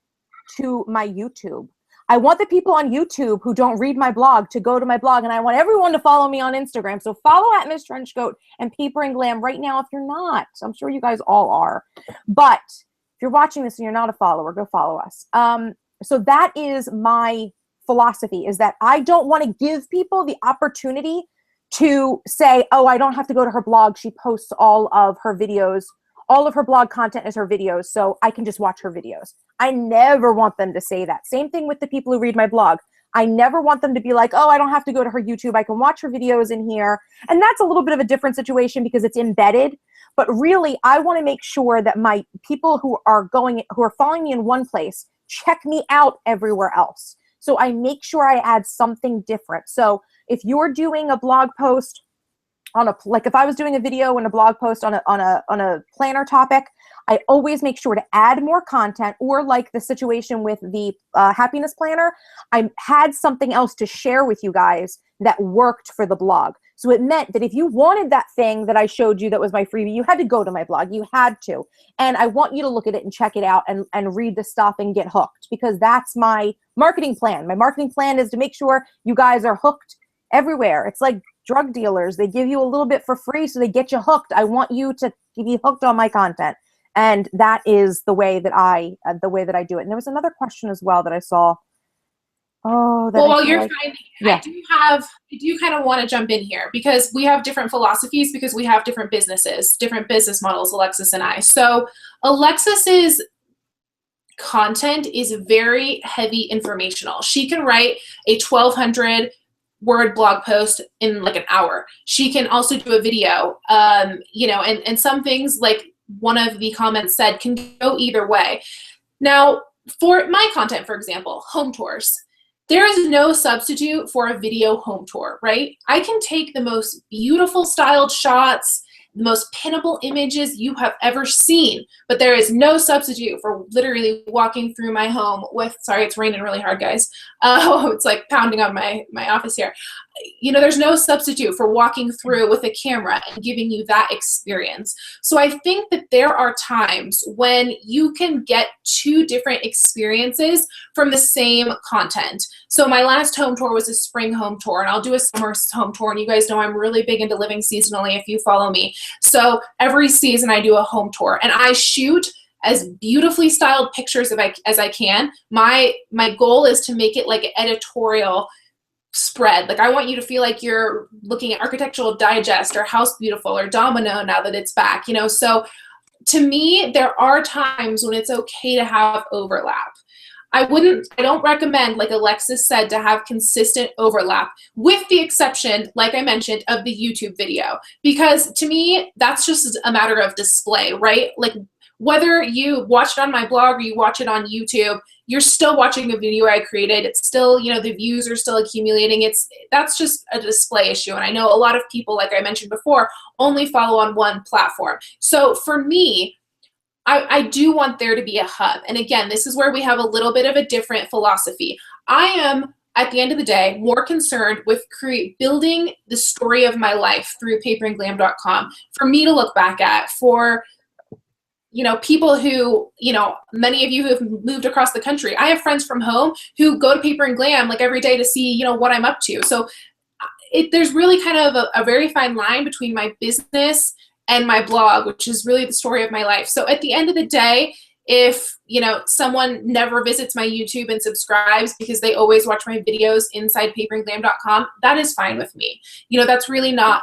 Speaker 1: to my YouTube. I want the people on YouTube who don't read my blog to go to my blog, and I want everyone to follow me on Instagram. So follow at MissTrenchcoat and Paper and Glam right now if you're not. I'm sure you guys all are. But if you're watching this and you're not a follower, go follow us. So that is my philosophy, is that I don't want to give people the opportunity to say, oh, I don't have to go to her blog. She posts all of her videos. All of her blog content is her videos, so I can just watch her videos. I never want them to say that. Same thing with the people who read my blog. I never want them to be like, oh, I don't have to go to her YouTube. I can watch her videos in here. And that's a little bit of a different situation because it's embedded. But really, I want to make sure that my people who are following me in one place check me out everywhere else. So I make sure I add something different. So if you're doing a blog post like if I was doing a video and a blog post on a planner topic, I always make sure to add more content, or like the situation with the happiness planner, I had something else to share with you guys that worked for the blog. So it meant that if you wanted that thing that I showed you that was my freebie, you had to go to my blog. You had to. And I want you to look at it and check it out and read the stuff and get hooked, because that's my marketing plan. My marketing plan is to make sure you guys are hooked everywhere. It's like drug dealers. They give you a little bit for free so they get you hooked. I want you to be hooked on my content. And that is the way that I do it. And there was another question as well that I saw. Oh,
Speaker 2: well, while you're finding it, yeah. I do kind of want to jump in here because we have different philosophies, because we have different businesses, different business models, Alexis and I. So Alexis's content is very heavy informational. She can write a 1,200 word blog post in like an hour. She can also do a video, you know, and some things, like one of the comments said, can go either way. Now, for my content, for example, home tours, there is no substitute for a video home tour, right? I can take the most beautiful styled shots, the most pinnable images you have ever seen, but there is no substitute for literally walking through my home with, sorry, it's raining really hard, guys. It's like pounding on my office here. You know, there's no substitute for walking through with a camera and giving you that experience. So I think that there are times when you can get two different experiences from the same content. So my last home tour was a spring home tour, and I'll do a summer home tour, and you guys know I'm really big into living seasonally if you follow me. So every season I do a home tour, and I shoot as beautifully styled pictures as I can. My goal is to make it like an editorial spread. Like, I want you to feel like you're looking at Architectural Digest or House Beautiful or Domino now that it's back, you know? So to me, there are times when it's okay to have overlap. I don't recommend, like Alexis said, to have consistent overlap, with the exception, like I mentioned, of the YouTube video, because to me, that's just a matter of display, right? Like, whether you watch it on my blog or you watch it on YouTube, you're still watching a video I created. It's still, you know, the views are still accumulating. That's just a display issue. And I know a lot of people, like I mentioned before, only follow on one platform. So for me, I do want there to be a hub. And again, this is where we have a little bit of a different philosophy. I am, at the end of the day, more concerned with building the story of my life through paperandglam.com for me to look back at, for, you know, people who, you know, many of you who have moved across the country. I have friends from home who go to Paper and Glam like every day to see, you know, what I'm up to. So there's really kind of a very fine line between my business and my blog, which is really the story of my life. So at the end of the day, if, you know, someone never visits my YouTube and subscribes because they always watch my videos inside paperandglam.com, that is fine with me. You know, that's really not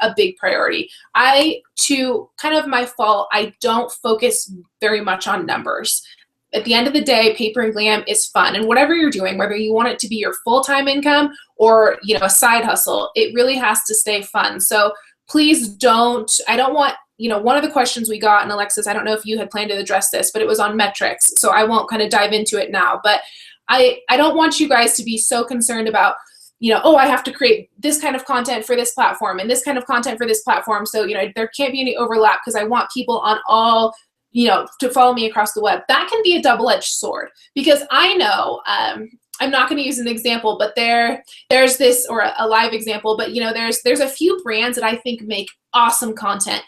Speaker 2: a big priority. To kind of my fault, I don't focus very much on numbers. At the end of the day, Paper and Glam is fun. And whatever you're doing, whether you want it to be your full-time income or, you know, a side hustle, it really has to stay fun. So please I don't want, you know, one of the questions we got, and Alexis, I don't know if you had planned to address this, but it was on metrics. So I won't kind of dive into it now, but I don't want you guys to be so concerned about, you know, oh, I have to create this kind of content for this platform and this kind of content for this platform. So, you know, there can't be any overlap because I want people on all, you know, to follow me across the web. That can be a double-edged sword, because I know, I'm not going to use an example, but there's this, or a live example, but, you know, there's a few brands that I think make awesome content,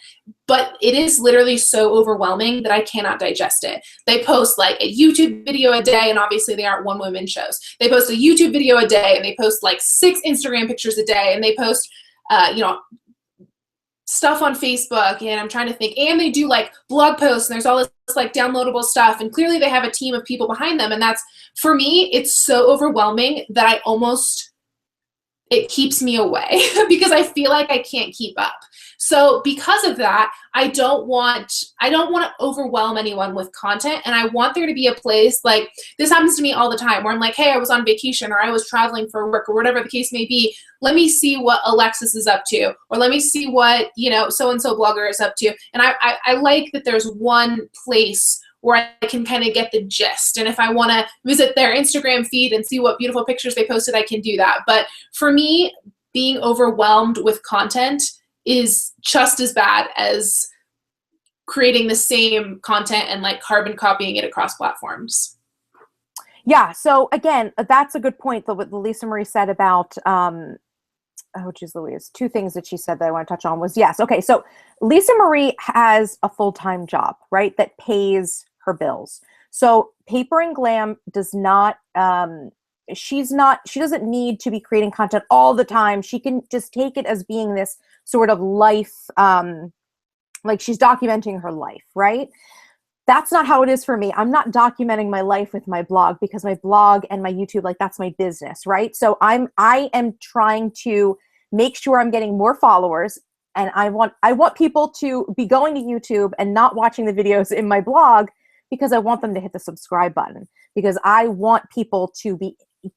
Speaker 2: but it is literally so overwhelming that I cannot digest it. They post like a YouTube video a day, and obviously they aren't one-woman shows. They post a YouTube video a day, and they post like 6 Instagram pictures a day, and they post, you know, stuff on Facebook, and I'm trying to think, and they do like blog posts, and there's all this like downloadable stuff, and clearly they have a team of people behind them, and that's, for me, it's so overwhelming that it keeps me away because I feel like I can't keep up. So because of that, I don't want to overwhelm anyone with content, and I want there to be a place, like this happens to me all the time, where I'm like, hey, I was on vacation, or I was traveling for work, or whatever the case may be. Let me see what Alexis is up to, or let me see what, you know, so-and-so blogger is up to. And I like that there's one place where I can kind of get the gist. And if I want to visit their Instagram feed and see what beautiful pictures they posted, I can do that. But for me, being overwhelmed with content is just as bad as creating the same content and like carbon copying it across platforms.
Speaker 1: Yeah, so again, that's a good point, what Lisa Marie said about, oh geez Louise, 2 things that she said that I want to touch on was, yes, okay, so Lisa Marie has a full-time job, right, that pays her bills. So Paper and Glam does not, she doesn't need to be creating content all the time. She can just take it as being this sort of life, like she's documenting her life, right? That's not how it is for me. I'm not documenting my life with my blog, because my blog and my YouTube, like that's my business, right? So I am trying to make sure I'm getting more followers, and I want people to be going to YouTube and not watching the videos in my blog, because I want them to hit the subscribe button, because I want people to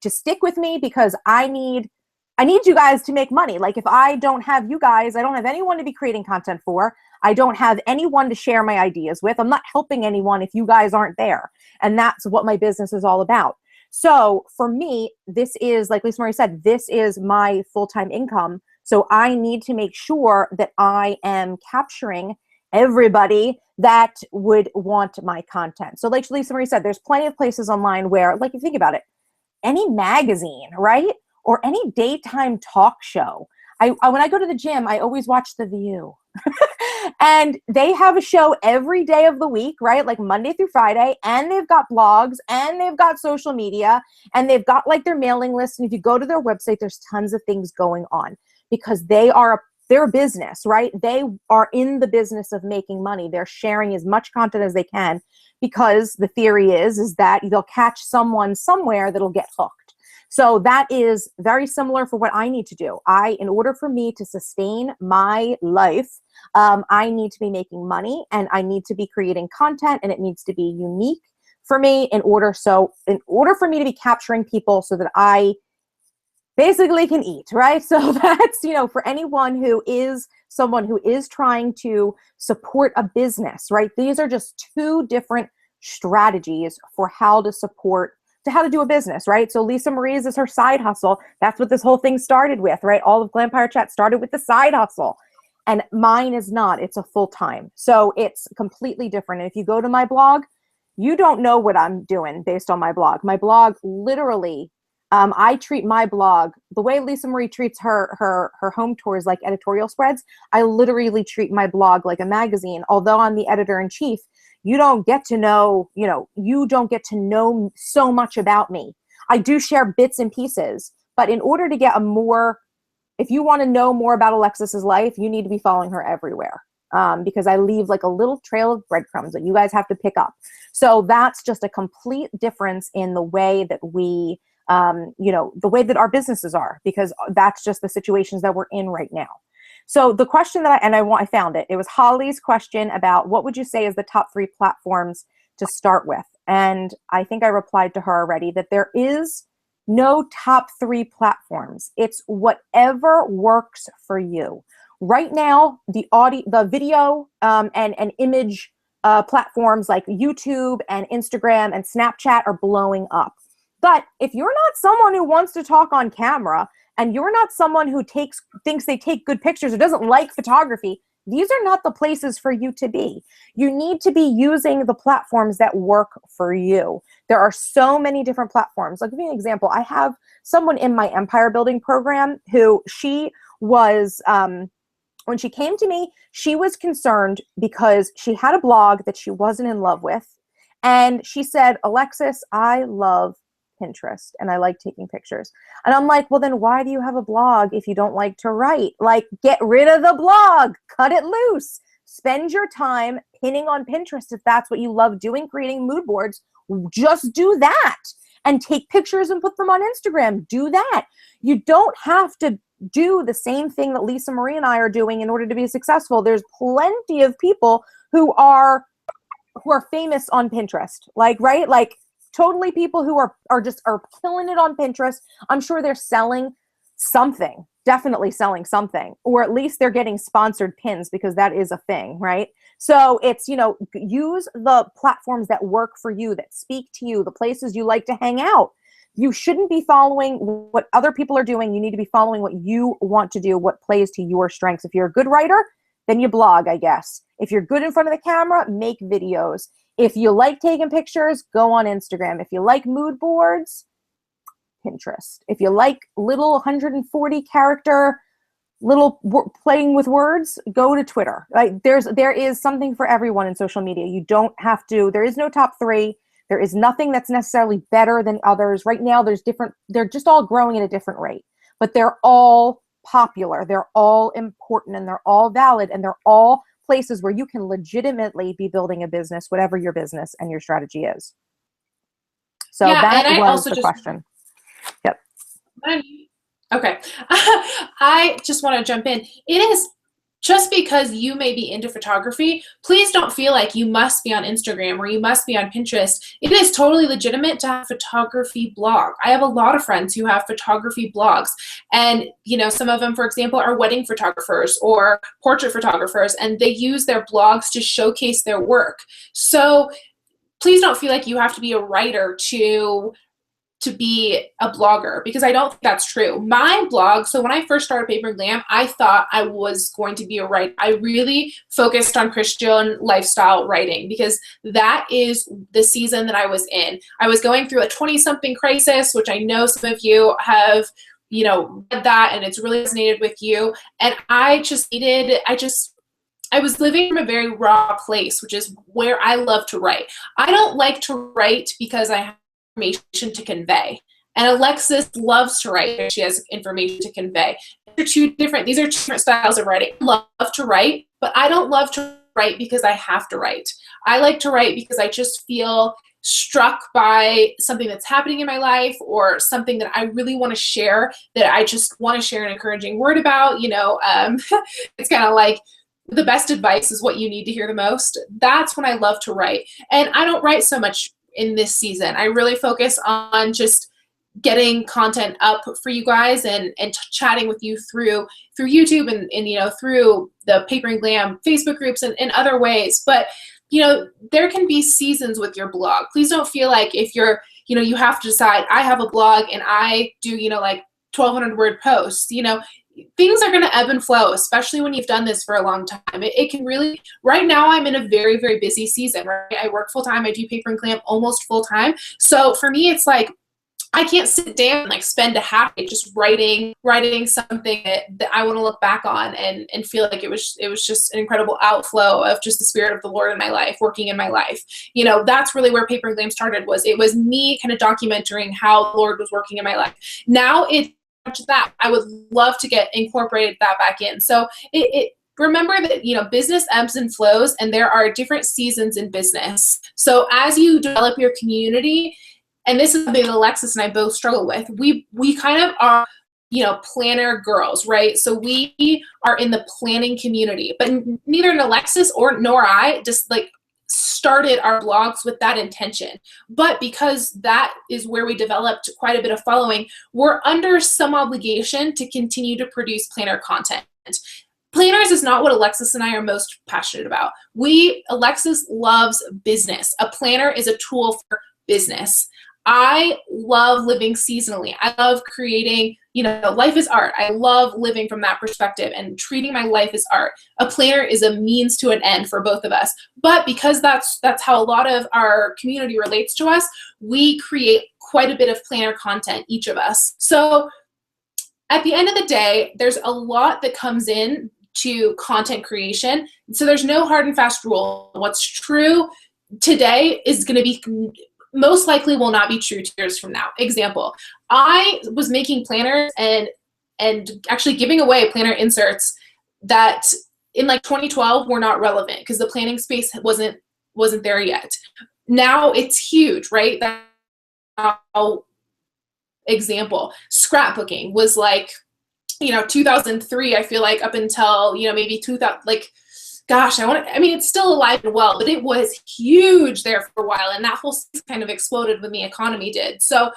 Speaker 1: stick with me, because I need you guys to make money. Like if I don't have you guys, I don't have anyone to be creating content for. I don't have anyone to share my ideas with. I'm not helping anyone if you guys aren't there. And that's what my business is all about. So for me, this is, like Lisa Marie said, this is my full-time income. So I need to make sure that I am capturing everybody that would want my content. So like Lisa Marie said, there's plenty of places online where, like, you think about it, any magazine, right? Or any daytime talk show. When I go to the gym, I always watch The View. And they have a show every day of the week, right? Like Monday through Friday, and they've got blogs, and they've got social media, and they've got like their mailing list. And if you go to their website, there's tons of things going on, because they're a business, right? They are in the business of making money. They're sharing as much content as they can, because the theory is that they'll catch someone somewhere that'll get hooked. So that is very similar for what I need to do. In order for me to sustain my life, I need to be making money, and I need to be creating content, and it needs to be unique for me in order for me to be capturing people so that I basically can eat, right? So that's, for anyone who is someone who is trying to support a business, right? These are just two different strategies for how to do a business, right? So Lisa Marie's is her side hustle. That's what this whole thing started with, right? All of GlampireChat started with the side hustle, and mine is not. It's a full-time. So it's completely different. And if you go to my blog, you don't know what I'm doing based on my blog. My blog, literally, I treat my blog the way Lisa Marie treats her home tours like editorial spreads. I literally treat my blog like a magazine. Although I'm the editor-in-chief, you don't get to know so much about me. I do share bits and pieces, but in order to get if you want to know more about Alexis's life, you need to be following her everywhere, because I leave like a little trail of breadcrumbs that you guys have to pick up. So that's just a complete difference in the way that the way that our businesses are, because that's just the situations that we're in right now. So the question that I found it. It was Holly's question about what would you say is the top 3 platforms to start with? And I think I replied to her already that there is no top 3 platforms. It's whatever works for you. Right now, the video and image platforms like YouTube and Instagram and Snapchat are blowing up. But if you're not someone who wants to talk on camera, and you're not someone who thinks they take good pictures or doesn't like photography, these are not the places for you to be. You need to be using the platforms that work for you. There are so many different platforms. I'll give you an example. I have someone in my empire building program who she was, when she came to me, she was concerned because she had a blog that she wasn't in love with. And she said, Alexis, I love Pinterest and I like taking pictures. And I'm like, well, then why do you have a blog if you don't like to write? Like, get rid of the blog, cut it loose, spend your time pinning on Pinterest if that's what you love doing, creating mood boards. Just do that and take pictures and put them on Instagram. Do that. You don't have to do the same thing that Lisa Marie and I are doing in order to be successful. There's plenty of people who are famous on Pinterest, right? Totally people who are killing it on Pinterest. I'm sure they're selling something, definitely selling something, or at least they're getting sponsored pins, because that is a thing, right? So it's, use the platforms that work for you, that speak to you, the places you like to hang out. You shouldn't be following what other people are doing. You need to be following what you want to do, what plays to your strengths. If you're a good writer, then you blog, I guess. If you're good in front of the camera, make videos. If you like taking pictures, go on Instagram. If you like mood boards, Pinterest. If you like little 140 character, playing with words, go to Twitter. There is something for everyone in social media. You don't have to, there is no top 3. There is nothing that's necessarily better than others. Right now, they're just all growing at a different rate, but they're all popular. They're all important, and they're all valid, and they're all places where you can legitimately be building a business, whatever your business and your strategy is. So yeah, that was the question. Yep.
Speaker 2: Okay. I just want to jump in. It is just because you may be into photography, please don't feel like you must be on Instagram or you must be on Pinterest. It is totally legitimate to have a photography blog. I have a lot of friends who have photography blogs, and some of them, for example, are wedding photographers or portrait photographers, and they use their blogs to showcase their work. So please don't feel like you have to be a writer to be a blogger, because I don't think that's true. My blog, so when I first started Paper and Glam, I thought I was going to be a writer. I really focused on Christian lifestyle writing because that is the season that I was in. I was going through a 20-something crisis, which I know some of you have, read that, and it's really resonated with you. And I was living from a very raw place, which is where I love to write. I don't like to write because I have information to convey. And Alexis loves to write. She has information to convey. These are two different styles of writing. I love to write, but I don't love to write because I have to write. I like to write because I just feel struck by something that's happening in my life or something that I really want to share, that I just want to share an encouraging word about. It's kind of like the best advice is what you need to hear the most. That's when I love to write. And I don't write so much in this season. I really focus on just getting content up for you guys and chatting with you through YouTube and through the Paper and Glam Facebook groups and in other ways. But there can be seasons with your blog. Please don't feel like if you're you have to decide, I have a blog and I do like 1,200 word posts. Things are going to ebb and flow, especially when you've done this for a long time. It can really, right now I'm in a very, very busy season, right? I work full time. I do Paper and Glam almost full time. So for me, it's like, I can't sit down and spend a half day just writing something that I want to look back on and feel like it was just an incredible outflow of just the Spirit of the Lord in my life, working in my life. That's really where Paper and Glam started. It was me kind of documenting how the Lord was working in my life. Now that I would love to get incorporated that back in. So remember that business ebbs and flows, and there are different seasons in business. So as you develop your community, and this is something that Alexis and I both struggle with, we kind of are planner girls, right? So we are in the planning community, but neither Alexis nor I just started our blogs with that intention. But because that is where we developed quite a bit of following, we're under some obligation to continue to produce planner content. Planners is not what Alexis and I are most passionate about. Alexis loves business. A planner is a tool for business. I love living seasonally. I love creating, life is art. I love living from that perspective and treating my life as art. A planner is a means to an end for both of us. But because that's how a lot of our community relates to us, we create quite a bit of planner content, each of us. So at the end of the day, there's a lot that comes in to content creation. So there's no hard and fast rule. What's true today is going to be most likely will not be true 2 years from now. Example, I was making planners and actually giving away planner inserts that in 2012 were not relevant because the planning space wasn't there yet. Now it's huge, right? Example, scrapbooking was 2003, I feel like, up until maybe 2000, it's still alive and well, but it was huge there for a while, and that whole space kind of exploded when the economy did. So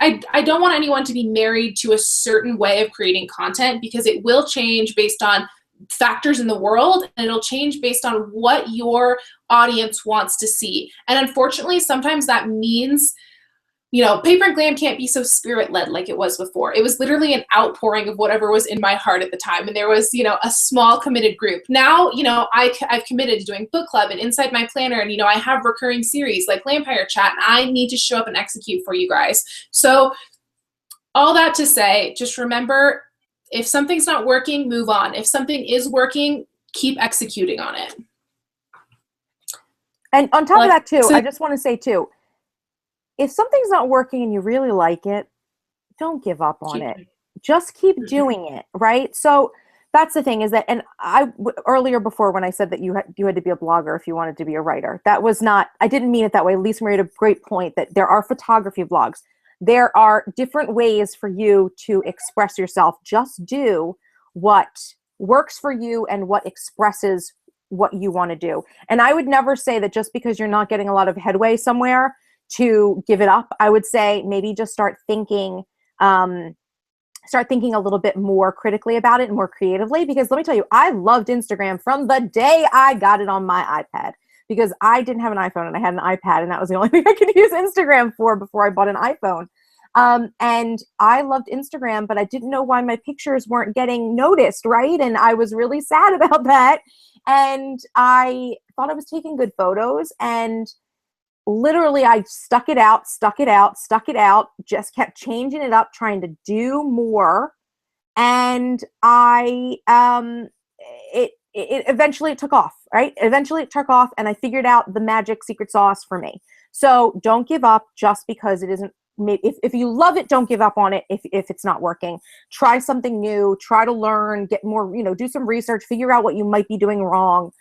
Speaker 2: I don't want anyone to be married to a certain way of creating content, because it will change based on factors in the world, and it'll change based on what your audience wants to see. And unfortunately, sometimes that means Paper and Glam can't be so spirit-led like it was before. It was literally an outpouring of whatever was in my heart at the time. And there was, a small committed group. Now, I've committed to doing book club and inside my planner. And, I have recurring series like GlampireChat, and I need to show up and execute for you guys. So all that to say, just remember, if something's not working, move on. If something is working, keep executing on it.
Speaker 1: And on top of that too, I just want to say too, if something's not working and you really like it, don't give up on it. Just keep doing it, right? So that's the thing, is that, and earlier before when I said that you had to be a blogger if you wanted to be a writer, that was not, I didn't mean it that way. Lisa made a great point that there are photography vlogs. There are different ways for you to express yourself. Just do what works for you and what expresses what you want to do. And I would never say that just because you're not getting a lot of headway somewhere to give it up. I would say maybe just start thinking a little bit more critically about it and more creatively, because let me tell you, I loved Instagram from the day I got it on my iPad, because I didn't have an iPhone and I had an iPad, and that was the only thing I could use Instagram for before I bought an iPhone. And I loved Instagram, but I didn't know why my pictures weren't getting noticed, right? And I was really sad about that. And I thought I was taking good photos, and literally I stuck it out, just kept changing it up, trying to do more. And it eventually took off, right? Eventually it took off, and I figured out the magic secret sauce for me. So don't give up just because it isn't. If you love it, don't give up on it. If it's not working, try something new, try to learn, get more, do some research, figure out what you might be doing wrong.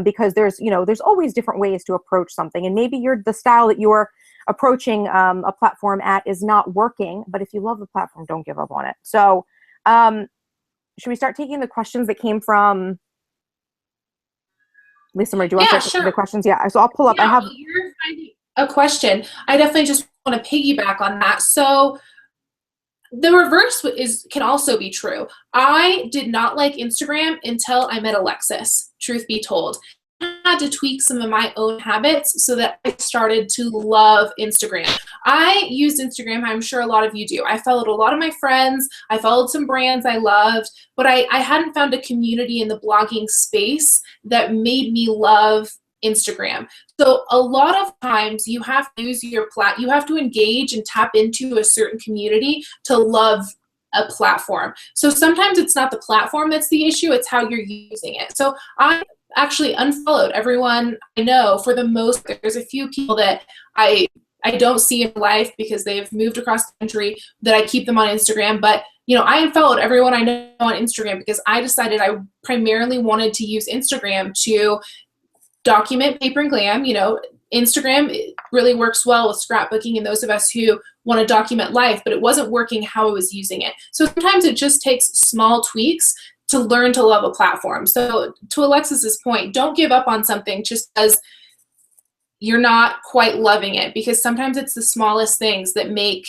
Speaker 1: Because there's always different ways to approach something. And maybe the style that you're approaching a platform at is not working, but if you love the platform, don't give up on it. So should we start taking the questions that came from Lisa Marie? Do you want to start the questions? Yeah, so I'll pull up.
Speaker 2: Yeah,
Speaker 1: I have
Speaker 2: you're finding a question. I definitely just want to piggyback on that. So the reverse can also be true. I did not like Instagram until I met Alexis, truth be told. I had to tweak some of my own habits so that I started to love Instagram. I used Instagram, I'm sure a lot of you do. I followed a lot of my friends. I followed some brands I loved, but I hadn't found a community in the blogging space that made me love Instagram. So a lot of times you have to use you have to engage and tap into a certain community to love a platform. So sometimes it's not the platform that's the issue, it's how you're using it. So I actually unfollowed everyone I know. For the most, there's a few people that I don't see in life because they've moved across the country that I keep them on Instagram. But I unfollowed everyone I know on Instagram because I decided I primarily wanted to use Instagram to document paper and glam. Instagram really works well with scrapbooking and those of us who want to document life, but it wasn't working how I was using it. So sometimes it just takes small tweaks to learn to love a platform. So to Alexis's point, don't give up on something just because you're not quite loving it, because sometimes it's the smallest things that make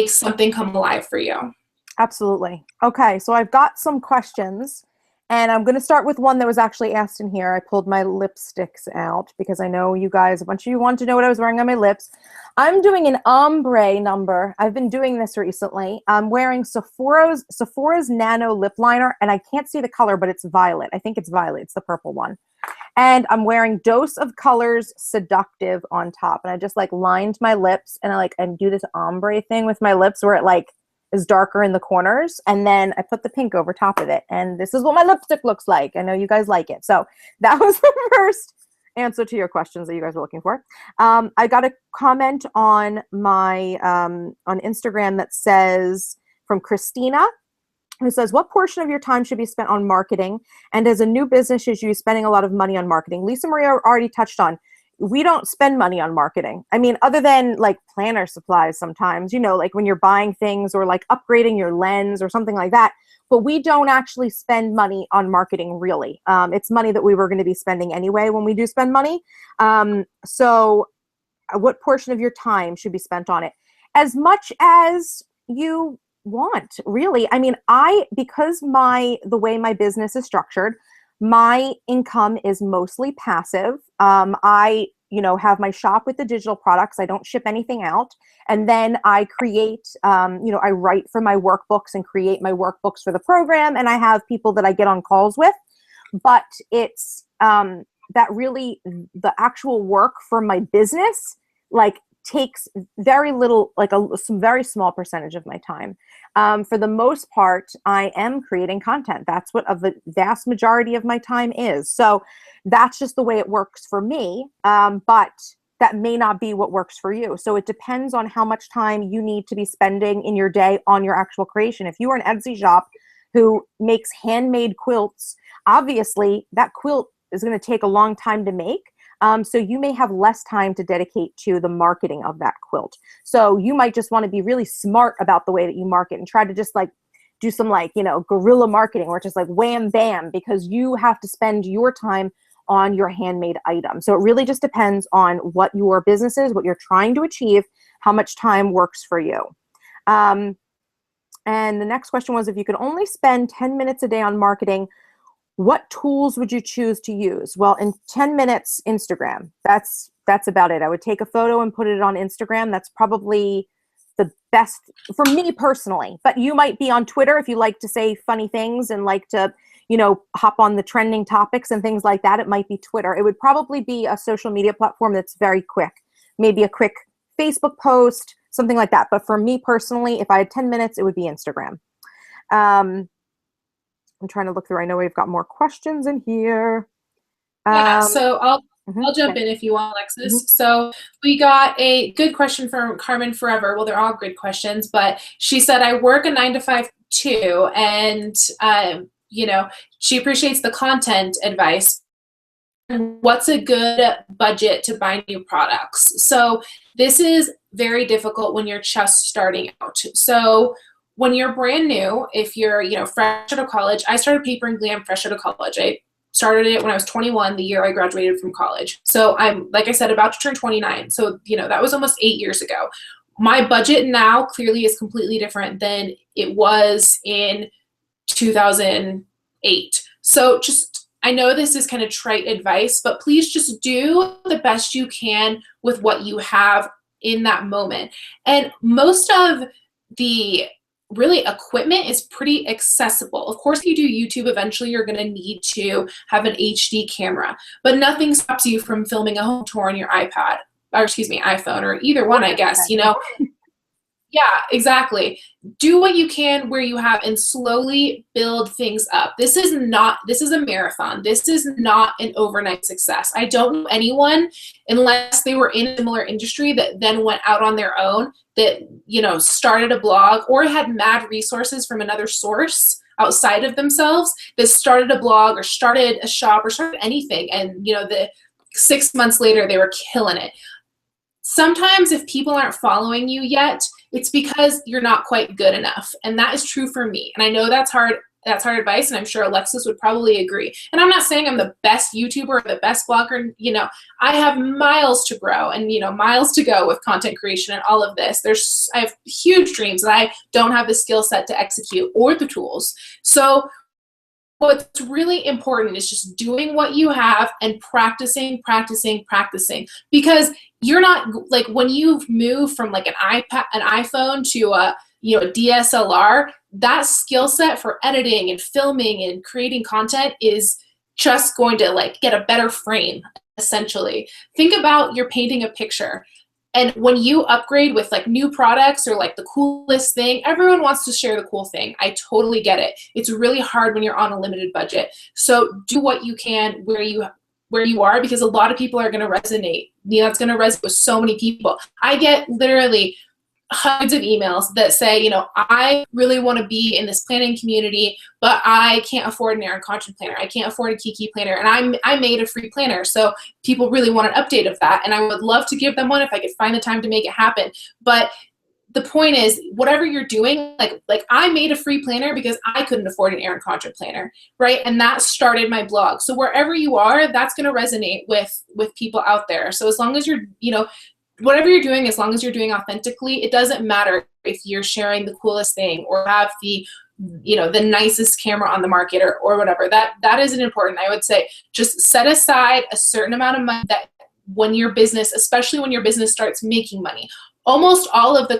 Speaker 2: something come alive for you.
Speaker 1: Absolutely. Okay, so I've got some questions. And I'm going to start with one that was actually asked in here. I pulled my lipsticks out because I know you guys, a bunch of you want to know what I was wearing on my lips. I'm doing an ombre number. I've been doing this recently. I'm wearing Sephora's Nano Lip Liner, and I can't see the color, but it's violet. I think it's violet. It's the purple one. And I'm wearing Dose of Colors Seductive on top. And I just lined my lips, and I do this ombre thing with my lips where it is darker in the corners, and then I put the pink over top of it, and this is what my lipstick looks like. I know you guys like it. So that was the first answer to your questions that you guys were looking for. I got a comment on my on Instagram that says, from Christina, who says, what portion of your time should be spent on marketing, and as a new business should you be spending a lot of money on marketing? Lisa Maria already touched on, we don't spend money on marketing. I mean, other than planner supplies sometimes, when you're buying things or upgrading your lens or something like that. But we don't actually spend money on marketing, really. It's money that we were going to be spending anyway when we do spend money. So what portion of your time should be spent on it? As much as you want, really. I mean, because the way my business is structured, my income is mostly passive. I have my shop with the digital products. I don't ship anything out. And then I create, I write for my workbooks and create my workbooks for the program. And I have people that I get on calls with. But it's that really, the actual work for my business, takes very little, some very small percentage of my time. For the most part, I am creating content. That's what the vast majority of my time is. So that's just the way it works for me. But that may not be what works for you. So it depends on how much time you need to be spending in your day on your actual creation. If you are an Etsy shop who makes handmade quilts, obviously that quilt is going to take a long time to make. So you may have less time to dedicate to the marketing of that quilt. So you might just want to be really smart about the way that you market and try to just do some like, guerrilla marketing, where it's just like wham, bam, because you have to spend your time on your handmade item. So it really just depends on what your business is, what you're trying to achieve, how much time works for you. And the next question was, if you could only spend 10 minutes a day on marketing, what tools would you choose to use? Well, in 10 minutes, Instagram. That's about it. I would take a photo and put it on Instagram. That's probably the best for me personally. But you might be on Twitter if you like to say funny things and like to, hop on the trending topics and things like that. It might be Twitter. It would probably be a social media platform that's very quick. Maybe a quick Facebook post, something like that. But for me personally, if I had 10 minutes, it would be Instagram. I'm trying to look through. I know we've got more questions in here.
Speaker 2: Yeah, so I'll jump in if you want, Alexis. So we got a good question from Carmen Forever. Well, they're all good questions, but she said, I work a 9-to-5 too, and she appreciates the content advice. What's a good budget to buy new products? So this is very difficult when you're just starting out. So when you're brand new, if you're, fresh out of college, I started Paper and Glam fresh out of college. I started it when I was 21, the year I graduated from college. So I'm, like I said, about to turn 29. So, that was almost 8 years ago. My budget now clearly is completely different than it was in 2008. So I know this is kind of trite advice, but please just do the best you can with what you have in that moment. And most of the really equipment is pretty accessible. Of course, if you do YouTube, eventually you're going to need to have an HD camera, but nothing stops you from filming a home tour on your iPhone, or either one, I guess, Yeah, exactly. Do what you can where you have and slowly build things up. This is a marathon. This is not an overnight success. I don't know anyone, unless they were in a similar industry, that then went out on their own, that, started a blog or had mad resources from another source outside of themselves, that started a blog or started a shop or started anything. And, the 6 months later, they were killing it. Sometimes if people aren't following you yet, it's because you're not quite good enough. And that is true for me. And I know that's hard advice, and I'm sure Alexis would probably agree. And I'm not saying I'm the best YouTuber or the best blogger. I have miles to grow and, miles to go with content creation and all of this. I have huge dreams that I don't have the skill set to execute or the tools. So what's really important is just doing what you have and practicing, because you're not like, when you've moved from like an iPhone to a DSLR, that skill set for editing and filming and creating content is just going to get a better frame, essentially. Think about you're painting a picture. And when you upgrade with new products or the coolest thing, everyone wants to share the cool thing. I totally get it. It's really hard when you're on a limited budget. So do what you can where you are, because a lot of people are going to resonate. It's going to resonate with so many people. I get literally hundreds of emails that say, I really want to be in this planning community, but I can't afford an Erin Condren planner. I can't afford a Kiki planner. And I made a free planner. So people really want an update of that. And I would love to give them one if I could find the time to make it happen. But the point is, whatever you're doing, like I made a free planner because I couldn't afford an Erin Condren planner, right? And that started my blog. So wherever you are, that's going to resonate with people out there. So as long as you're, whatever you're doing, as long as you're doing authentically, it doesn't matter if you're sharing the coolest thing or have the nicest camera on the market or whatever. That isn't important. I would say just set aside a certain amount of money that when your business, especially when your business starts making money, almost all of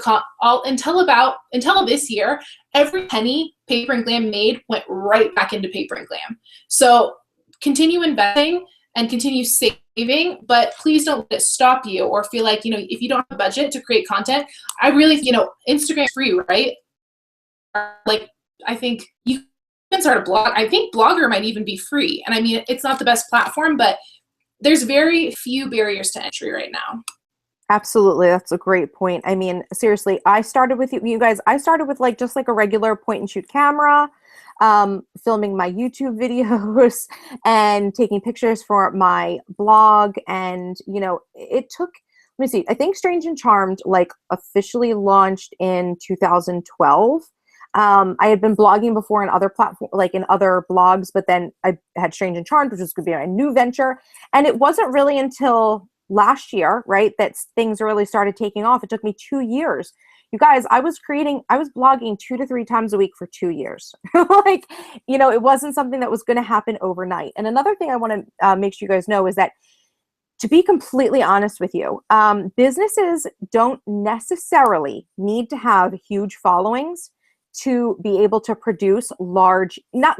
Speaker 2: until this year, every penny Paper and Glam made went right back into Paper and Glam. So continue investing and continue saving, but please don't let it stop you or feel like, if you don't have a budget to create content. I really, Instagram's free, right? I think you can start a blog. I think Blogger might even be free. And I mean, it's not the best platform, but there's very few barriers to entry right now.
Speaker 1: Absolutely. That's a great point. I mean, seriously, I started with you guys. I started with just a regular point and shoot camera, filming my YouTube videos and taking pictures for my blog. And, it took, let me see, I think Strange and Charmed officially launched in 2012. I had been blogging before in other platforms, like in other blogs, but then I had Strange and Charmed, which was going to be a new venture. And it wasn't really until last year, right, that things really started taking off. It took me 2 years. You guys, I was blogging 2 to 3 times a week for 2 years. Like, it wasn't something that was going to happen overnight. And another thing I want to make sure you guys know is that, to be completely honest with you, businesses don't necessarily need to have huge followings to be able to produce not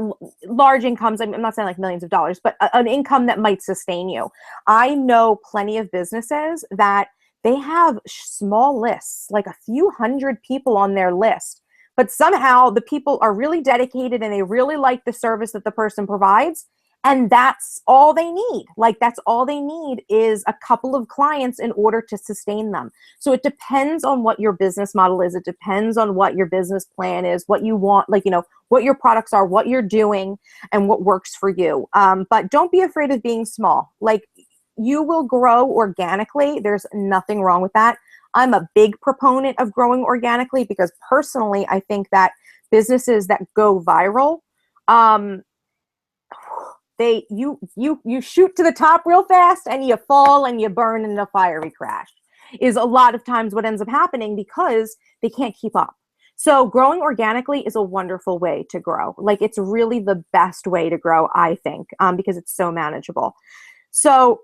Speaker 1: large incomes. I'm not saying like millions of dollars, but an income that might sustain you. I know plenty of businesses that they have small lists, like a few hundred people on their list, but somehow the people are really dedicated and they really like the service that the person provides. And that's all they need. Like, that's all they need is a couple of clients in order to sustain them. So it depends on what your business model is. It depends on what your business plan is, what you want, like, what your products are, what you're doing, and what works for you. But don't be afraid of being small. Like, you will grow organically. There's nothing wrong with that. I'm a big proponent of growing organically because personally, I think that businesses that go viral, you shoot to the top real fast and you fall and you burn in a fiery crash is a lot of times what ends up happening because they can't keep up. So growing organically is a wonderful way to grow. Like, it's really the best way to grow, I think, because it's so manageable. So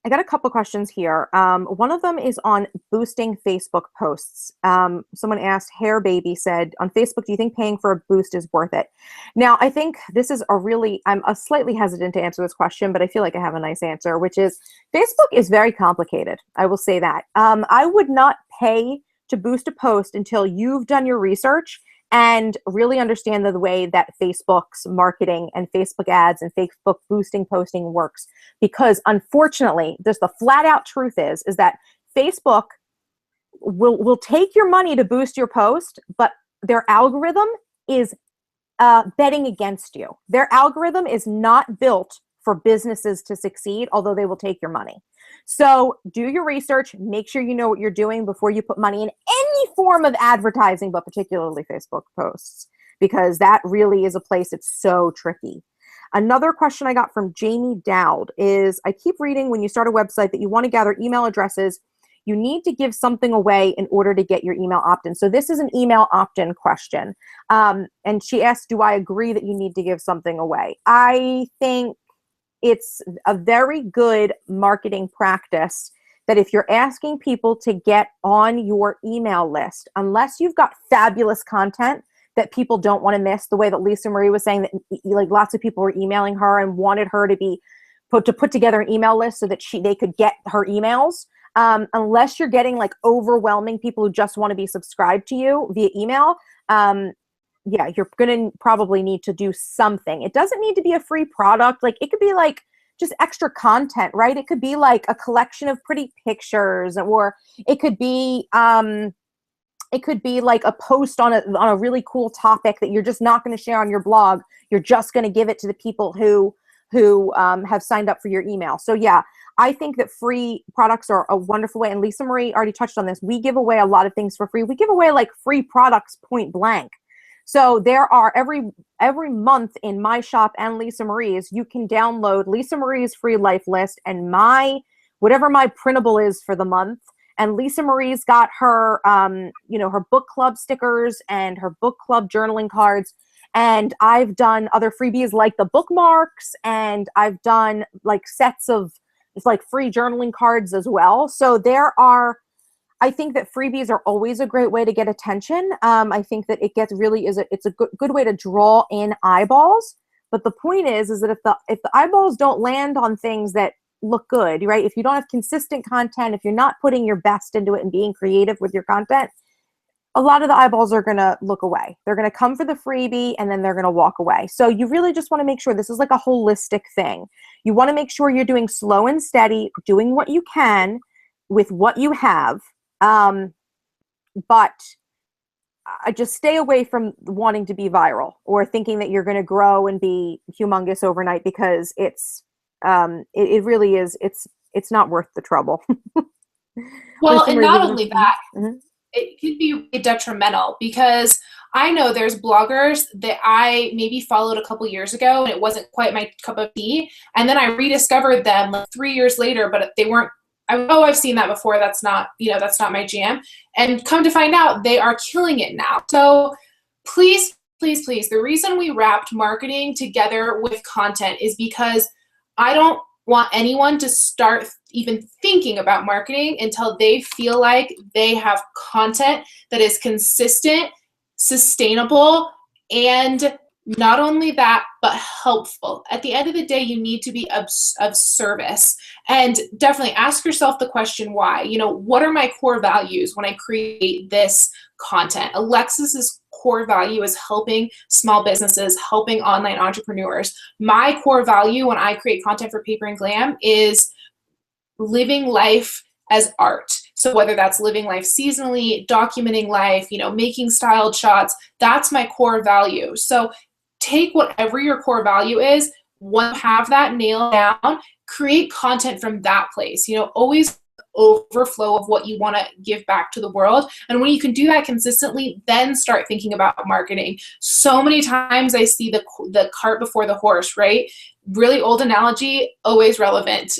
Speaker 1: I got a couple questions here. One of them is on boosting Facebook posts. Someone asked, Hair Baby said, on Facebook, do you think paying for a boost is worth it? Now, I think this is I'm slightly hesitant to answer this question, but I feel like I have a nice answer, which is Facebook is very complicated. I will say that. I would not pay to boost a post until you've done your research and really understand the way that Facebook's marketing and Facebook ads and Facebook boosting posting works. Because unfortunately, the flat out truth is that Facebook will take your money to boost your post, but their algorithm is betting against you. Their algorithm is not built for businesses to succeed, although they will take your money. So do your research, make sure you know what you're doing before you put money in any form of advertising, but particularly Facebook posts, because that really is a place that's so tricky. Another question I got from Jamie Dowd is, I keep reading when you start a website that you want to gather email addresses, you need to give something away in order to get your email opt-in. So this is an email opt-in question. And she asked, do I agree that you need to give something away? I think it's a very good marketing practice that if you're asking people to get on your email list, unless you've got fabulous content that people don't want to miss, the way that Lisa Marie was saying that, like, lots of people were emailing her and wanted her to put together an email list so that they could get her emails. Unless you're getting like overwhelming people who just want to be subscribed to you via email, yeah, you're going to probably need to do something. It doesn't need to be a free product. Like, it could be like just extra content, right? It could be like a collection of pretty pictures, or it could be like a post on a really cool topic that you're just not going to share on your blog. You're just going to give it to the people who have signed up for your email. So yeah, I think that free products are a wonderful way. And Lisa Marie already touched on this. We give away a lot of things for free. We give away like free products point blank. So there are every month in my shop and Lisa Marie's, you can download Lisa Marie's free life list and whatever my printable is for the month. And Lisa Marie's got her, her book club stickers and her book club journaling cards. And I've done other freebies like the bookmarks, and I've done like sets of like free journaling cards as well. So I think that freebies are always a great way to get attention. I think that it's a good way to draw in eyeballs. But the point is that if the eyeballs don't land on things that look good, right? If you don't have consistent content, if you're not putting your best into it and being creative with your content, a lot of the eyeballs are going to look away. They're going to come for the freebie and then they're going to walk away. So you really just want to make sure this is like a holistic thing. You want to make sure you're doing slow and steady, doing what you can with what you have. But just stay away from wanting to be viral or thinking that you're going to grow and be humongous overnight, because it really is. It's not worth the trouble.
Speaker 2: Well, and not only that,
Speaker 1: mm-hmm.
Speaker 2: it could be really detrimental, because I know there's bloggers that I maybe followed a couple years ago and it wasn't quite my cup of tea. And then I rediscovered them like 3 years later, but they weren't, I've seen that before. That's not, that's not my jam. And come to find out, they are killing it now. So please, please, please, the reason we wrapped marketing together with content is because I don't want anyone to start even thinking about marketing until they feel like they have content that is consistent, sustainable, and not only that, but helpful. At the end of the day, you need to be of service. And definitely ask yourself the question, why? What are my core values when I create this content? Alexis's core value is helping small businesses, helping online entrepreneurs. My core value when I create content for Paper and Glam is living life as art. So whether that's living life seasonally, documenting life, making styled shots, that's my core value. So take whatever your core value is, have that nailed down, create content from that place, always overflow of what you want to give back to the world. And when you can do that consistently, then start thinking about marketing. So many times I see the cart before the horse, right? Really old analogy, always relevant.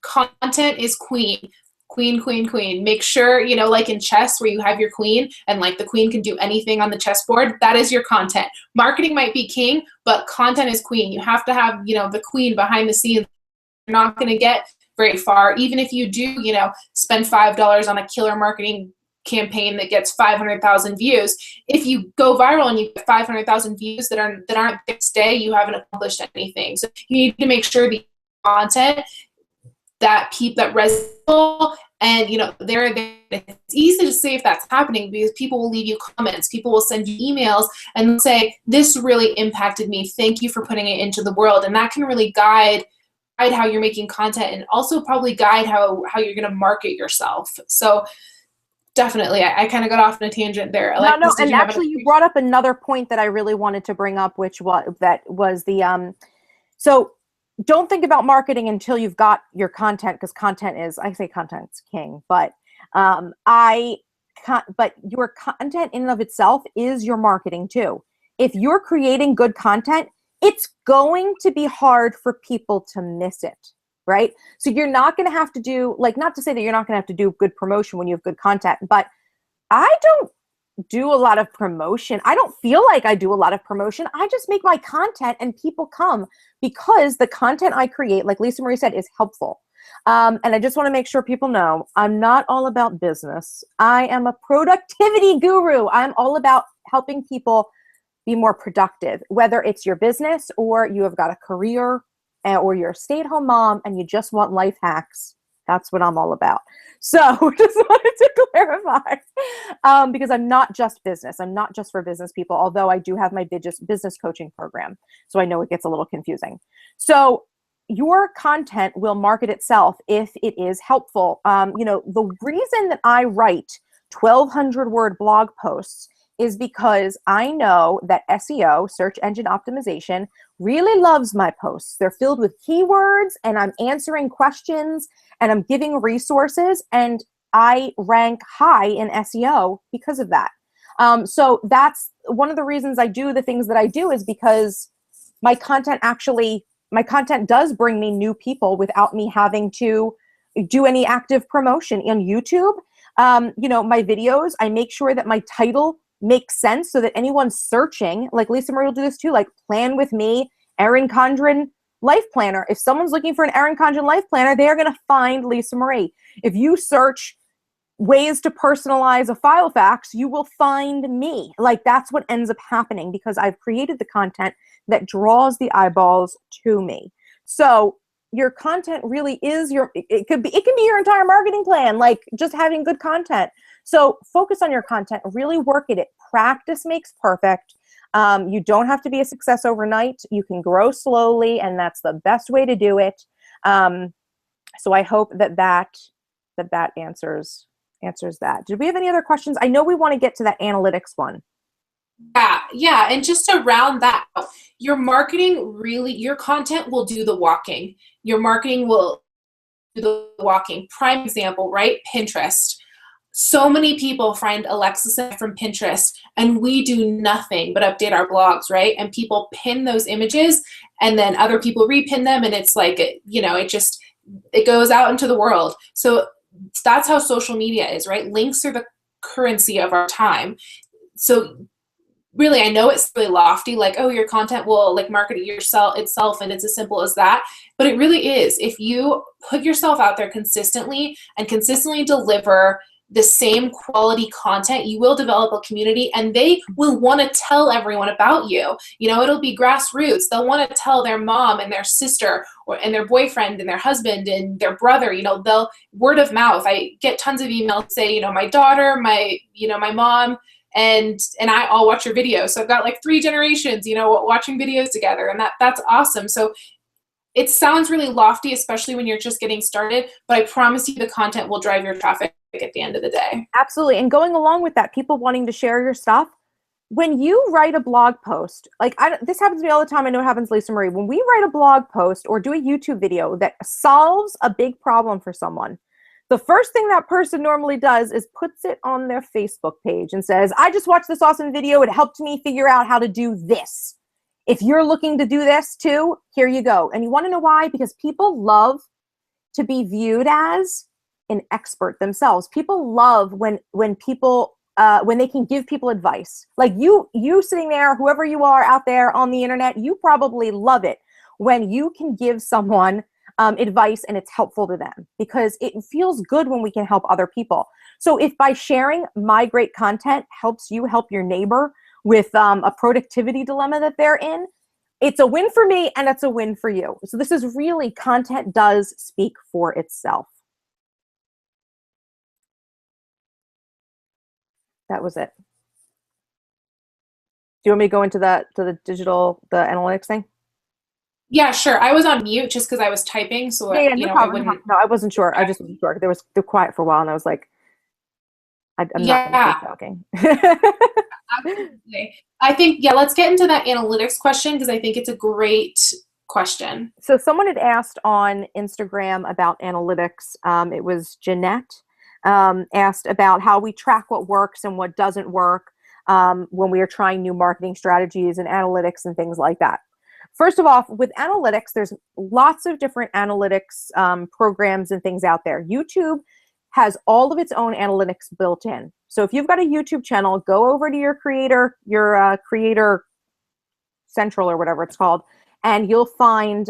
Speaker 2: Content is queen. Queen, queen, queen. Make sure, like in chess where you have your queen and like the queen can do anything on the chessboard, that is your content. Marketing might be king, but content is queen. You have to have, the queen behind the scenes. You're not going to get very far. Even if you do, spend $5 on a killer marketing campaign that gets 500,000 views. If you go viral and you get 500,000 views that aren't next day, you haven't accomplished anything. So you need to make sure the content that resonates, and it's easy to say if that's happening because people will leave you comments, people will send you emails and say, this really impacted me, thank you for putting it into the world. And that can really guide how you're making content and also probably guide how you're going to market yourself. So definitely, I kind of got off on a tangent there.
Speaker 1: No, and actually you brought up another point that I really wanted to bring up, which was the so don't think about marketing until you've got your content, because content's king, but but your content in and of itself is your marketing too. If you're creating good content, it's going to be hard for people to miss it, right? So you're not going to have to do, not to say that you're not going to have to do good promotion when you have good content, but I don't do a lot of promotion. I don't feel like I do a lot of promotion. I just make my content and people come because the content I create, like Lisa Marie said, is helpful. And I just want to make sure people know I'm not all about business. I am a productivity guru. I'm all about helping people be more productive, whether it's your business or you have got a career or you're a stay-at-home mom and you just want life hacks. That's what I'm all about. So just wanted to clarify because I'm not just business. I'm not just for business people, although I do have my business coaching program. So I know it gets a little confusing. So your content will market itself if it is helpful. The reason that I write 1,200 word blog posts is because I know that SEO, search engine optimization, really loves my posts. They're filled with keywords and I'm answering questions and I'm giving resources, and I rank high in SEO because of that. So that's one of the reasons I do the things that I do, is because my content does bring me new people without me having to do any active promotion. On YouTube, my videos, I make sure that my title makes sense so that anyone searching, like Lisa Marie will do this too, like Plan With Me, Erin Condren Life Planner. If someone's looking for an Erin Condren Life Planner, they're going to find Lisa Marie. If you search ways to personalize a file fax, you will find me. That's what ends up happening because I've created the content that draws the eyeballs to me. So your content really is it can be your entire marketing plan, just having good content. So focus on your content, really work at it. Practice makes perfect. You don't have to be a success overnight. You can grow slowly, and that's the best way to do it. So I hope that answers that. Did we have any other questions? I know we want to get to that analytics one.
Speaker 2: Yeah. And just to round that out, your content will do the walking. Your marketing will do the walking. Prime example, right? Pinterest. So many people find Alexis and I from Pinterest, and we do nothing but update our blogs, right? And people pin those images, and then other people repin them, and it's like, you know, it goes out into the world. So that's how social media is, right? Links are the currency of our time. So really, I know it's really lofty, like, oh, your content will like market itself, and it's as simple as that. But it really is. If you put yourself out there consistently and consistently deliver the same quality content, you will develop a community, and they will want to tell everyone about you. You know, it'll be grassroots. They'll want to tell their mom and their sister and their boyfriend and their husband and their brother. You know, they'll word of mouth. I get tons of emails say, you know, my daughter, my mom, and I all watch your videos. So I've got like 3 generations, you know, watching videos together, and that's awesome. So it sounds really lofty, especially when you're just getting started, but I promise you the content will drive your traffic at the end of the day.
Speaker 1: Absolutely. And going along with that, people wanting to share your stuff, when you write a blog post, like this happens to me all the time. I know it happens to Lisa Marie. When we write a blog post or do a YouTube video that solves a big problem for someone, the first thing that person normally does is puts it on their Facebook page and says, I just watched this awesome video. It helped me figure out how to do this. If you're looking to do this too, here you go. And you want to know why? Because people love to be viewed as an expert themselves. People love when they can give people advice. Like you sitting there, whoever you are out there on the internet, you probably love it when you can give someone advice and it's helpful to them, because it feels good when we can help other people. So if by sharing my great content helps you help your neighbor with a productivity dilemma that they're in, it's a win for me and it's a win for you. So this is really, content does speak for itself. That was it. Do you want me to go into the analytics thing?
Speaker 2: Yeah, sure. I was on mute just because I was typing, so
Speaker 1: yeah,
Speaker 2: you
Speaker 1: no
Speaker 2: know,
Speaker 1: problem. I wasn't sure. I just wasn't sure. They're quiet for a while, and I was like, I'm not going to keep talking.
Speaker 2: Absolutely. I think, yeah, let's get into that analytics question, because I think it's a great question.
Speaker 1: So someone had asked on Instagram about analytics. It was Jeanette asked about how we track what works and what doesn't work when we are trying new marketing strategies and analytics and things like that. First of all, with analytics, there's lots of different analytics programs and things out there. YouTube has all of its own analytics built in. So if you've got a YouTube channel, go over to your creator central or whatever it's called, and you'll find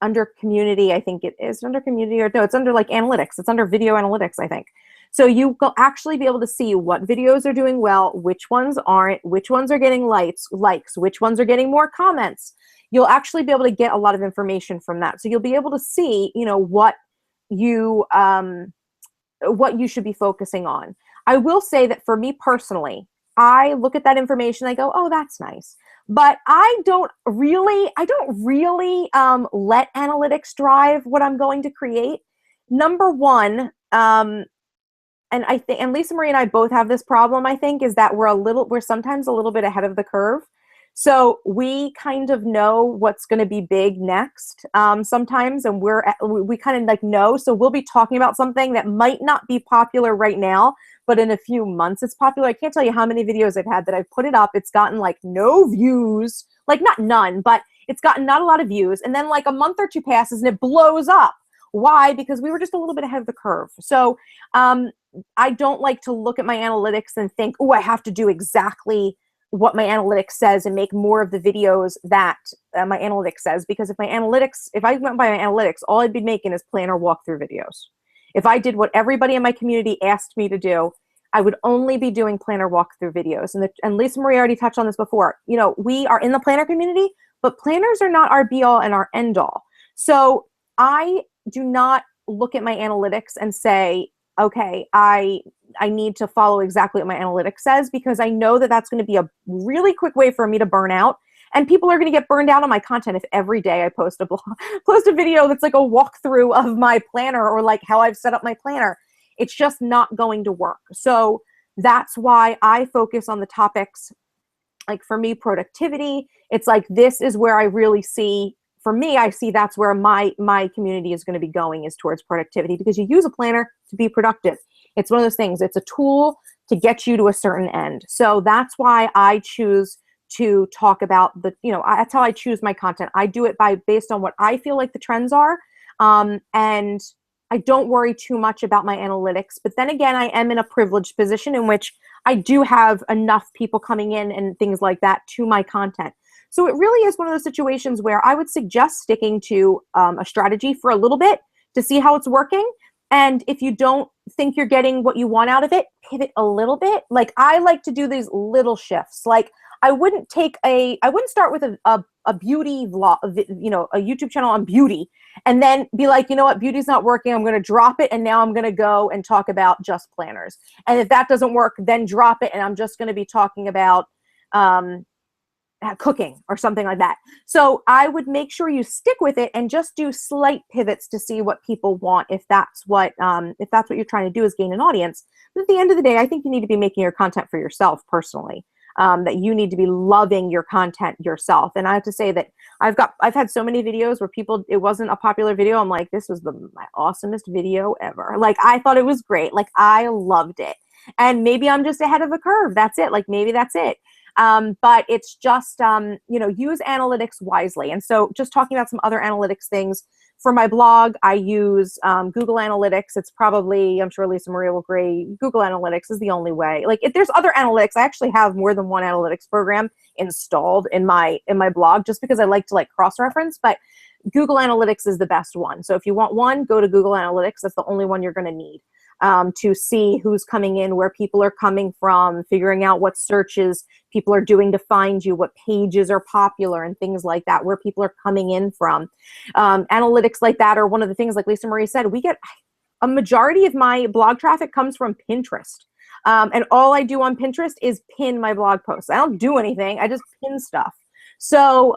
Speaker 1: under community, I think it is under community, or no, it's under like analytics. It's under video analytics, I think. So you will actually be able to see what videos are doing well, which ones aren't, which ones are getting likes, which ones are getting more comments. You'll actually be able to get a lot of information from that. So you'll be able to see, you know, what you should be focusing on. I will say that for me personally, I look at that information, I go, oh, that's nice. But I don't really let analytics drive what I'm going to create. Number one, and I think, and Lisa Marie and I both have this problem, I think, is that we're sometimes a little bit ahead of the curve. So we kind of know what's going to be big next sometimes, and we kind of like know. So we'll be talking about something that might not be popular right now, but in a few months it's popular. I can't tell you how many videos I've had that I've put it up. It's gotten like no views, like not none, but it's gotten not a lot of views. And then like a month or two passes and it blows up. Why? Because we were just a little bit ahead of the curve. So I don't like to look at my analytics and think, oh, I have to do exactly what my analytics says and make more of the videos that my analytics says. Because if I went by my analytics, all I'd be making is planner walkthrough videos. If I did what everybody in my community asked me to do, I would only be doing planner walkthrough videos. And Lisa Marie already touched on this before. You know, we are in the planner community, but planners are not our be all and our end all. So I do not look at my analytics and say, okay, I need to follow exactly what my analytics says, because I know that that's going to be a really quick way for me to burn out. And people are going to get burned out on my content if every day I post a video that's like a walkthrough of my planner or like how I've set up my planner. It's just not going to work. So that's why I focus on the topics. Like for me, productivity, it's like this is where I really see, for me, I see that's where my community is going to be going, is towards productivity, because you use a planner to be productive. It's one of those things. It's a tool to get you to a certain end. So that's why I choose to talk about that's how I choose my content. I do it based on what I feel like the trends are. And I don't worry too much about my analytics. But then again, I am in a privileged position in which I do have enough people coming in and things like that to my content. So it really is one of those situations where I would suggest sticking to a strategy for a little bit to see how it's working. And if you don't think you're getting what you want out of it, pivot a little bit. Like, I like to do these little shifts. Like, I wouldn't start with a beauty vlog, a YouTube channel on beauty, and then be like, you know what, beauty's not working, I'm going to drop it, and now I'm going to go and talk about just planners. And if that doesn't work, then drop it, and I'm just going to be talking about cooking or something like that. So I would make sure you stick with it and just do slight pivots to see what people want, if that's what you're trying to do, is gain an audience. But at the end of the day, I think you need to be making your content for yourself personally. That you need to be loving your content yourself. And I have to say that I've had so many videos where it wasn't a popular video. I'm like, this was my awesomest video ever. Like, I thought it was great. Like, I loved it. And maybe I'm just ahead of the curve. That's it. Like, maybe that's it. But it's just, use analytics wisely. And so just talking about some other analytics things, for my blog, I use Google Analytics. It's probably, I'm sure Lisa Maria will agree, Google Analytics is the only way. Like, if there's other analytics, I actually have more than one analytics program installed in my blog, just because I like to cross-reference, but Google Analytics is the best one. So if you want one, go to Google Analytics. That's the only one you're going to need to see who's coming in, where people are coming from, figuring out what searches people are doing to find you, what pages are popular and things like that, where people are coming in from. Analytics like that are one of the things, like Lisa Marie said, we get a majority of my blog traffic comes from Pinterest. And all I do on Pinterest is pin my blog posts. I don't do anything. I just pin stuff. So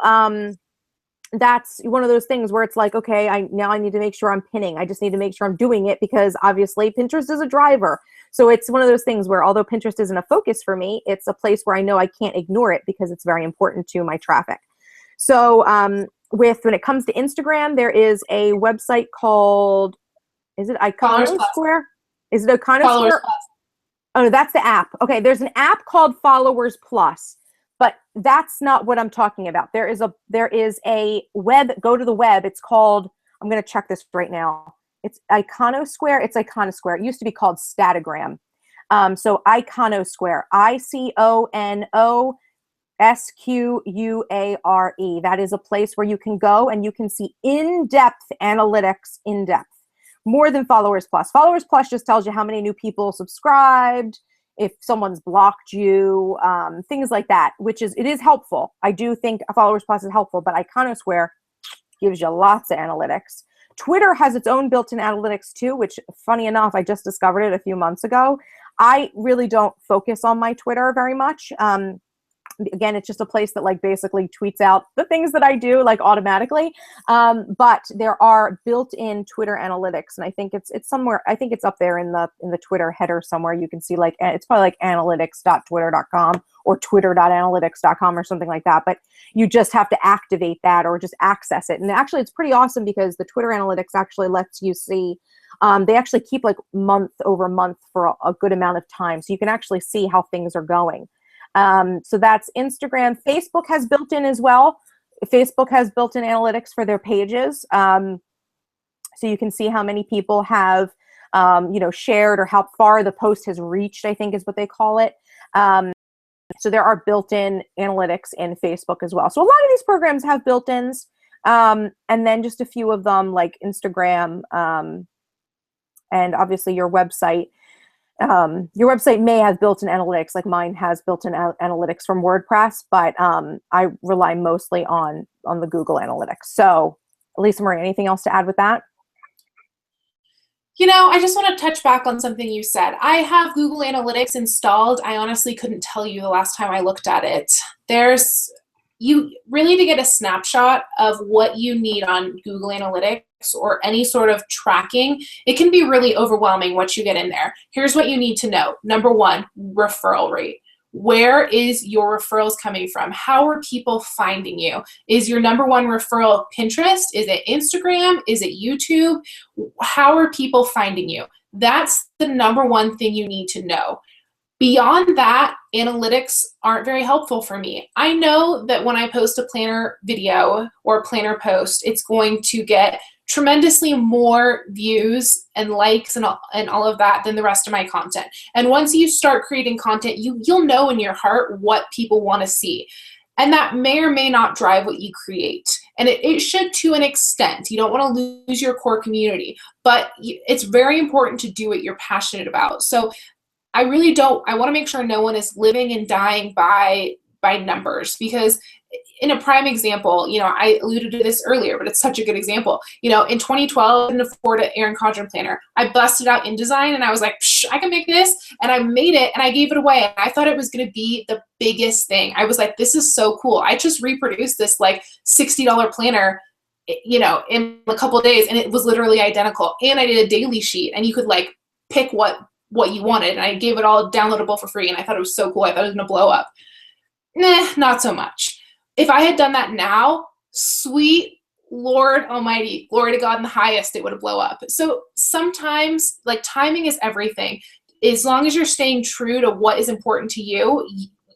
Speaker 1: that's one of those things where it's like, okay, now I need to make sure I'm pinning. I just need to make sure I'm doing it, because obviously Pinterest is a driver. So it's one of those things where, although Pinterest isn't a focus for me, it's a place where I know I can't ignore it because it's very important to my traffic. So when it comes to Instagram, there is a website called, is it Iconosquare? Is it Iconosquare? Oh, no, that's the app. Okay, there's an app called Followers Plus. But that's not what I'm talking about. There is a web, go to the web. It's called, I'm going to check this right now. It's Iconosquare. It's Iconosquare. It used to be called Statagram. So Iconosquare, Iconosquare. That is a place where you can go and you can see in-depth analytics, more than Followers Plus. Followers Plus just tells you how many new people subscribed, if someone's blocked you, things like that, it is helpful. I do think Followers Plus is helpful, but Iconosquare gives you lots of analytics. Twitter has its own built-in analytics too, which, funny enough, I just discovered it a few months ago. I really don't focus on my Twitter very much. Again, it's just a place that basically tweets out the things that I do automatically. But there are built-in Twitter analytics, and I think it's somewhere. I think it's up there in the Twitter header somewhere. You can see it's probably analytics.twitter.com or twitter.analytics.com or something like that. But you just have to activate that or just access it. And actually, it's pretty awesome because the Twitter analytics actually lets you see. They actually keep month over month for a good amount of time, so you can actually see how things are going. So that's Instagram. Facebook has built-in as well. Facebook has built-in analytics for their pages. So you can see how many people have, shared or how far the post has reached, I think is what they call it. So there are built-in analytics in Facebook as well. So a lot of these programs have built-ins. And then just a few of them like Instagram, and obviously your website. Your website may have built-in analytics, like mine has built-in analytics from WordPress, but I rely mostly on the Google Analytics. So, Lisa Marie, anything else to add with that?
Speaker 2: I just want to touch back on something you said. I have Google Analytics installed. I honestly couldn't tell you the last time I looked at it. You really, to get a snapshot of what you need on Google Analytics or any sort of tracking, it can be really overwhelming what you get in there. Here's what you need to know. Number one, referral rate. Where is your referrals coming from? How are people finding you? Is your number one referral Pinterest? Is it Instagram? Is it YouTube? How are people finding you? That's the number one thing you need to know. Beyond that, analytics aren't very helpful for me. I know that when I post a planner video or planner post, it's going to get tremendously more views and likes and all of that than the rest of my content. And once you start creating content, you'll know in your heart what people want to see. And that may or may not drive what you create. And it should to an extent. You don't want to lose your core community, but it's very important to do what you're passionate about. So I really don't, I want to make sure no one is living and dying by numbers, because in a prime example, you know, I alluded to this earlier, but it's such a good example. You know, in 2012, I couldn't afford an Erin Condren planner. I busted out InDesign and I was like, Psh, I can make this. And I made it and I gave it away. And I thought it was going to be the biggest thing. I was like, this is so cool. I just reproduced this like $60 planner, you know, in a couple of days, and it was literally identical. And I did a daily sheet, and you could like pick what you wanted. And I gave it all downloadable for free. And I thought it was so cool. I thought it was going to blow up. Nah, not so much. If I had done that now, sweet Lord Almighty, glory to God in the highest, it would have blown up. So sometimes, like, timing is everything. As long as you're staying true to what is important to you,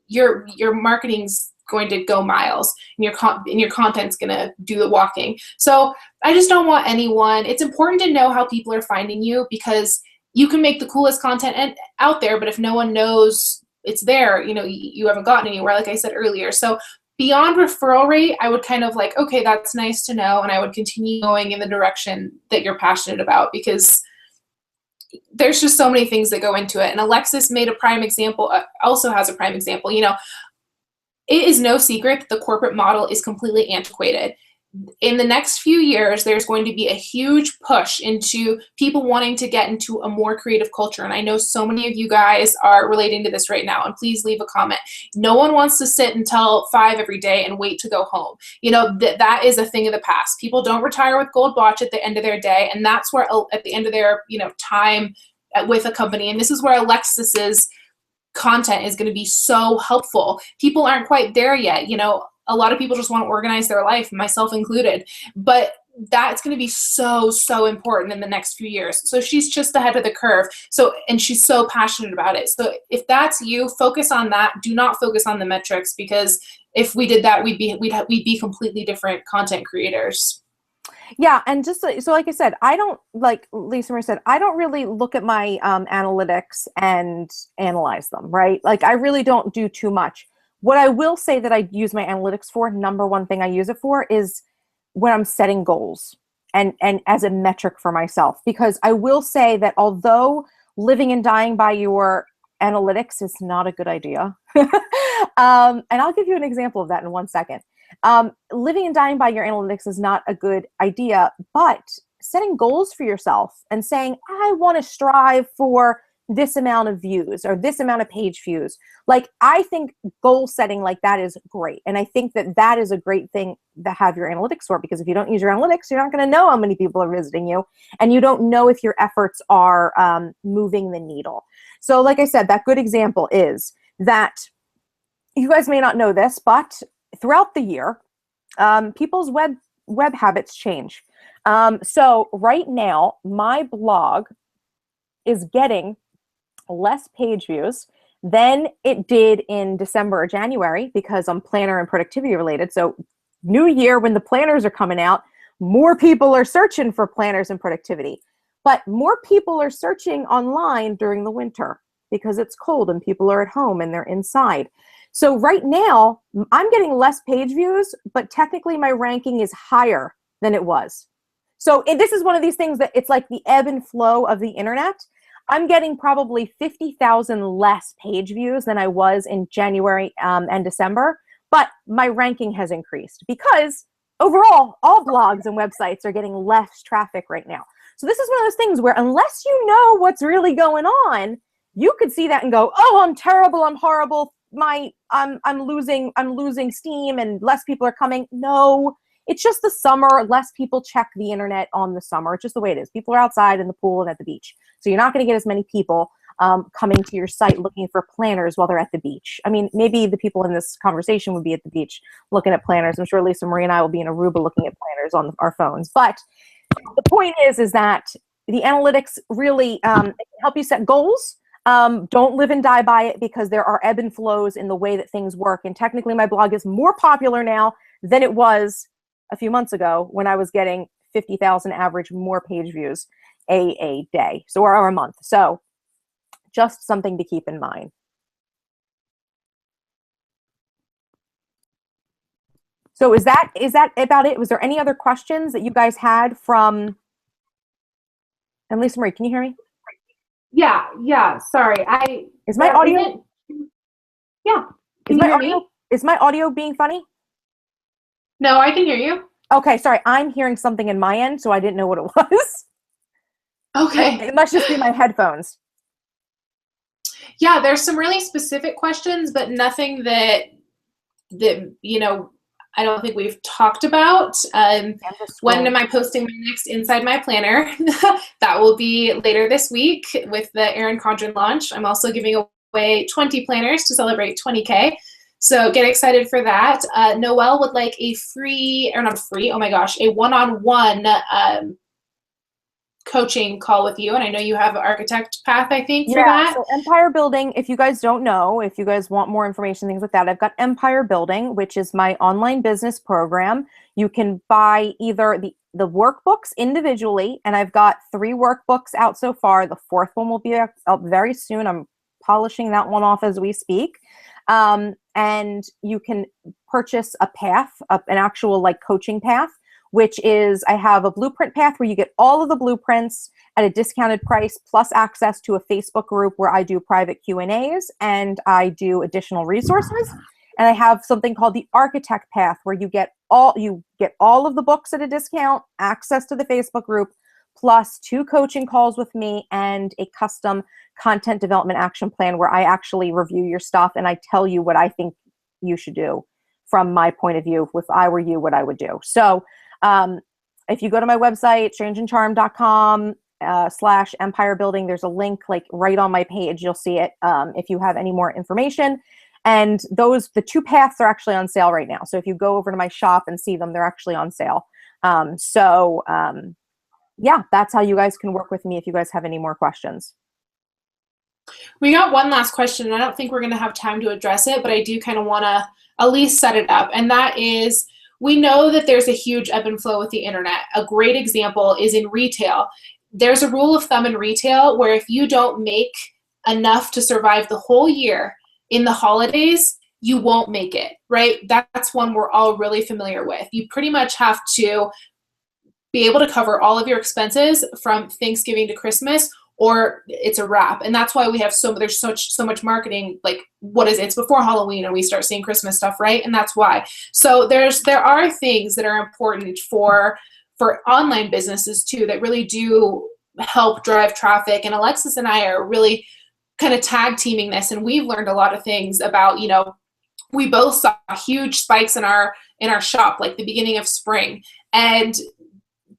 Speaker 2: your marketing's going to go miles, and your content's going to do the walking. So I just don't want anyone. It's important to know how people are finding you, because you can make the coolest content out there, but if no one knows it's there, you know, you haven't gotten anywhere, like I said earlier. So beyond referral rate, I would kind of like, okay, that's nice to know, and I would continue going in the direction that you're passionate about, because there's just so many things that go into it. And Alexis made a prime example, also has a prime example. You know, it is no secret that the corporate model is completely antiquated. In the next few years, there's going to be a huge push into people wanting to get into a more creative culture. And I know so many of you guys are relating to this right now, and please leave a comment. No one wants to sit until 5 every day and wait to go home. You know, that is a thing of the past. People don't retire with gold watch at the end of their day, and that's where at the end of their, you know, time with a company. And this is where Alexis's content is going to be so helpful. People aren't quite there yet. You know, a lot of people just want to organize their life, myself included, but that's going to be so, so important in the next few years. So she's just ahead of the curve. So, and she's so passionate about it. So if that's you, focus on that. Do not focus on the metrics, because if we did that, we'd be completely different content creators.
Speaker 1: Yeah, and just so like I said, I don't, like Lisa Marie said, I don't really look at my analytics and analyze them, right? Like, I really don't do too much. What I will say that I use my analytics for, number one thing I use it for, is when I'm setting goals and as a metric for myself. Because I will say that although living and dying by your analytics is not a good idea, and I'll give you an example of that in 1 second. Living and dying by your analytics is not a good idea, but setting goals for yourself and saying, I want to strive for this amount of views or this amount of page views. Like, I think goal setting like that is great. And I think that that is a great thing to have your analytics for, because if you don't use your analytics, you're not going to know how many people are visiting you, and you don't know if your efforts are moving the needle. So like I said, that good example is that you guys may not know this, but throughout the year, people's web habits change. So right now, my blog is getting less page views than it did in December or January, because I'm planner and productivity related. So new year, when the planners are coming out, more people are searching for planners and productivity. But more people are searching online during the winter because it's cold and people are at home and they're inside. So right now, I'm getting less page views, but technically my ranking is higher than it was. So this is one of these things that it's like the ebb and flow of the internet. I'm getting probably 50,000 less page views than I was in January and December, but my ranking has increased because overall, all blogs and websites are getting less traffic right now. So this is one of those things where unless you know what's really going on, you could see that and go, oh, I'm terrible, I'm horrible, I'm losing steam and less people are coming. No, it's just the summer. Less people check the internet on the summer. It's just the way it is. People are outside in the pool and at the beach. So you're not going to get as many people coming to your site looking for planners while they're at the beach. I mean, maybe the people in this conversation would be at the beach looking at planners. I'm sure Lisa Marie and I will be in Aruba looking at planners on our phones. But the point is that the analytics really help you set goals. Don't live and die by it, because there are ebb and flows in the way that things work. And technically my blog is more popular now than it was a few months ago when I was getting 50,000 average more page views a day, or a month. So just something to keep in mind. So is that about it? Was there any other questions that you guys had from, and Lisa Marie, can you hear me?
Speaker 2: Yeah. Sorry.
Speaker 1: Is my audio?
Speaker 2: Yeah. Can you hear me?
Speaker 1: Is my audio being funny?
Speaker 2: No, I can hear you.
Speaker 1: Okay, sorry. I'm hearing something in my end, so I didn't know what it was.
Speaker 2: Okay.
Speaker 1: It must just be my headphones.
Speaker 2: Yeah, there's some really specific questions, but nothing that I don't think we've talked about. When am I posting my next Inside My Planner? That will be later this week with the Erin Condren launch. I'm also giving away 20 planners to celebrate 20K. So get excited for that. Noelle would like a a one-on-one coaching call with you. And I know you have an architect path, I think, for that.
Speaker 1: So Empire Building, if you guys don't know, if you guys want more information, things like that, I've got Empire Building, which is my online business program. You can buy either the workbooks individually, and I've got 3 workbooks out so far. The 4th one will be out very soon. I'm polishing that one off as we speak. And you can purchase a path, an actual like coaching path, which is, I have a blueprint path where you get all of the blueprints at a discounted price, plus access to a Facebook group where I do private Q&As and I do additional resources. And I have something called the architect path, where you get all of the books at a discount, access to the Facebook group, plus 2 coaching calls with me and a custom content development action plan where I actually review your stuff and I tell you what I think you should do from my point of view. If I were you, what I would do. So if you go to my website, strangeandcharm.com /Empire Building, there's a link like right on my page. You'll see it if you have any more information. And the 2 paths are actually on sale right now. So if you go over to my shop and see them, they're actually on sale. Yeah, that's how you guys can work with me if you guys have any more questions.
Speaker 2: We got one last question, and I don't think we're going to have time to address it, but I do kind of want to at least set it up. And that is, we know that there's a huge ebb and flow with the internet. A great example is in retail. There's a rule of thumb in retail where if you don't make enough to survive the whole year in the holidays, you won't make it, right? That's one we're all really familiar with. You pretty much have to be able to cover all of your expenses from Thanksgiving to Christmas, or it's a wrap. And that's why we have so much marketing, like it's before Halloween and we start seeing Christmas stuff, right? And that's why. So there are things that are important for online businesses too, that really do help drive traffic. And Alexis and I are really kind of tag teaming this, and we've learned a lot of things about, we both saw huge spikes in our shop, like the beginning of spring. And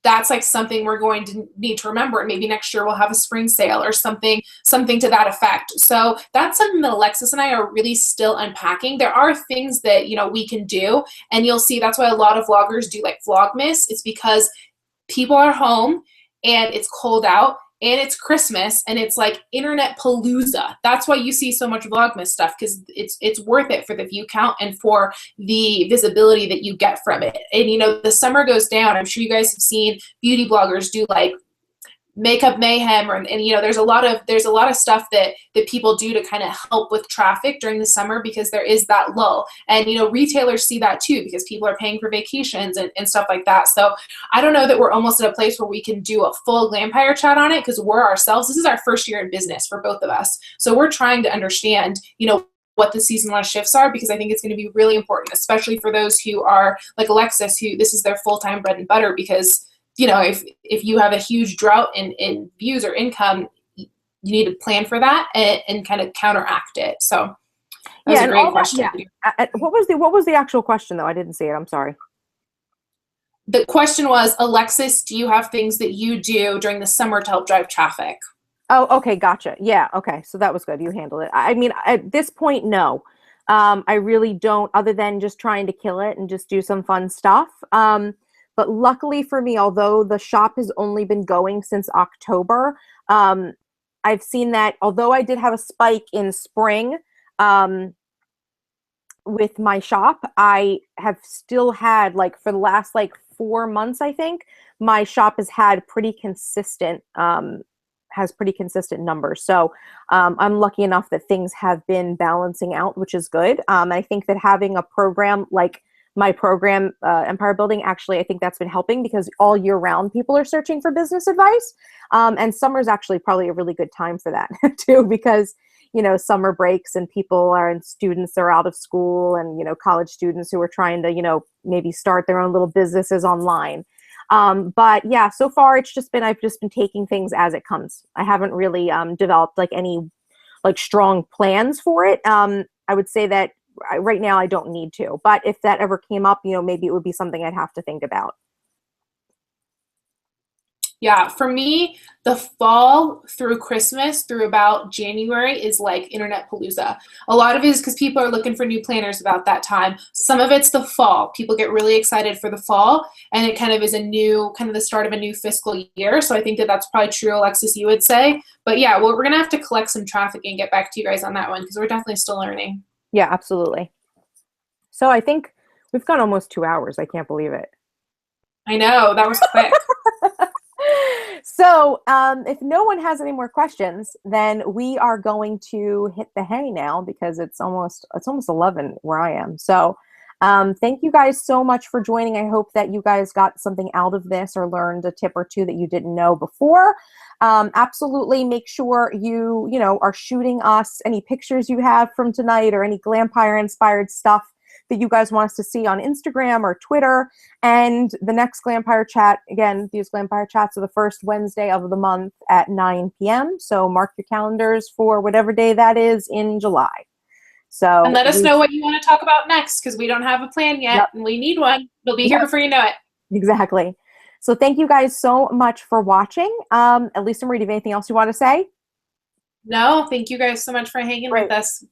Speaker 2: that's like something we're going to need to remember. And maybe next year we'll have a spring sale or something to that effect. So that's something that Alexis and I are really still unpacking. There are things that, we can do, and you'll see that's why a lot of vloggers do like Vlogmas. It's because people are home and it's cold out and it's Christmas and it's like internet palooza. That's why you see so much Vlogmas stuff, because it's worth it for the view count and for the visibility that you get from it. And the summer goes down. I'm sure you guys have seen beauty bloggers do like makeup mayhem, and there's a lot of stuff that people do to kind of help with traffic during the summer, because there is that lull. And retailers see that too, because people are paying for vacations and stuff like that. So I don't know that we're almost at a place where we can do a full GlampireChat on it, because this is our first year in business for both of us. So we're trying to understand what the seasonal shifts are, because I think it's going to be really important, especially for those who are like Alexis, who this is their full-time bread and butter, because if you have a huge drought in views or income, you need to plan for that and kind of counteract it. So that was a great question.
Speaker 1: What was the actual question though? I didn't see it. I'm sorry.
Speaker 2: The question was, Alexis, do you have things that you do during the summer to help drive traffic?
Speaker 1: Oh, okay. Gotcha. Yeah. Okay. So that was good. You handled it. I mean, at this point, no. I really don't, other than just trying to kill it and just do some fun stuff. But luckily for me, although the shop has only been going since October, I've seen that although I did have a spike in spring with my shop, I have still had, like, for the last like 4 months, I think, my shop has had pretty consistent numbers. So I'm lucky enough that things have been balancing out, which is good. I think that having a program like my program, Empire Building, actually, I think that's been helping because all year round people are searching for business advice. And summer is actually probably a really good time for that too, because summer breaks and students are out of school, and, college students who are trying to, maybe start their own little businesses online. But yeah, so far I've just been taking things as it comes. I haven't really developed like any like strong plans for it. I would say that right now I don't need to, but if that ever came up, maybe it would be something I'd have to think about.
Speaker 2: Yeah, for me, the fall through Christmas through about January is like internet palooza. A lot of it is because people are looking for new planners about that time. Some of it's the fall. People get really excited for the fall, and it kind of is the start of a new fiscal year. So I think that that's probably true, Alexis, you would say. But yeah, well, we're going to have to collect some traffic and get back to you guys on that one because we're definitely still learning.
Speaker 1: Yeah, absolutely. So I think we've gone almost 2 hours. I can't believe it.
Speaker 2: I know, that was quick.
Speaker 1: So if no one has any more questions, then we are going to hit the hay now because it's almost 11 where I am. So thank you guys so much for joining. I hope that you guys got something out of this or learned a tip or two that you didn't know before. Absolutely make sure you are shooting us any pictures you have from tonight or any Glampire inspired stuff that you guys want us to see on Instagram or Twitter. And the next Glampire Chat, again, these Glampire Chats are the first Wednesday of the month at 9 p.m. So mark your calendars for whatever day that is in July. So
Speaker 2: and let us know what you want to talk about next, because we don't have a plan yet.
Speaker 1: Yep.
Speaker 2: And we need one. It'll be here before you know it.
Speaker 1: Exactly. So thank you guys so much for watching. Elisa Marie, do you have anything else you want to say?
Speaker 2: No, thank you guys so much for hanging with us.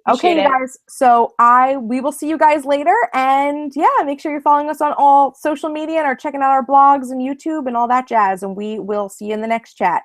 Speaker 1: Okay, you guys. So we will see you guys later. And yeah, make sure you're following us on all social media and are checking out our blogs and YouTube and all that jazz. And we will see you in the next chat.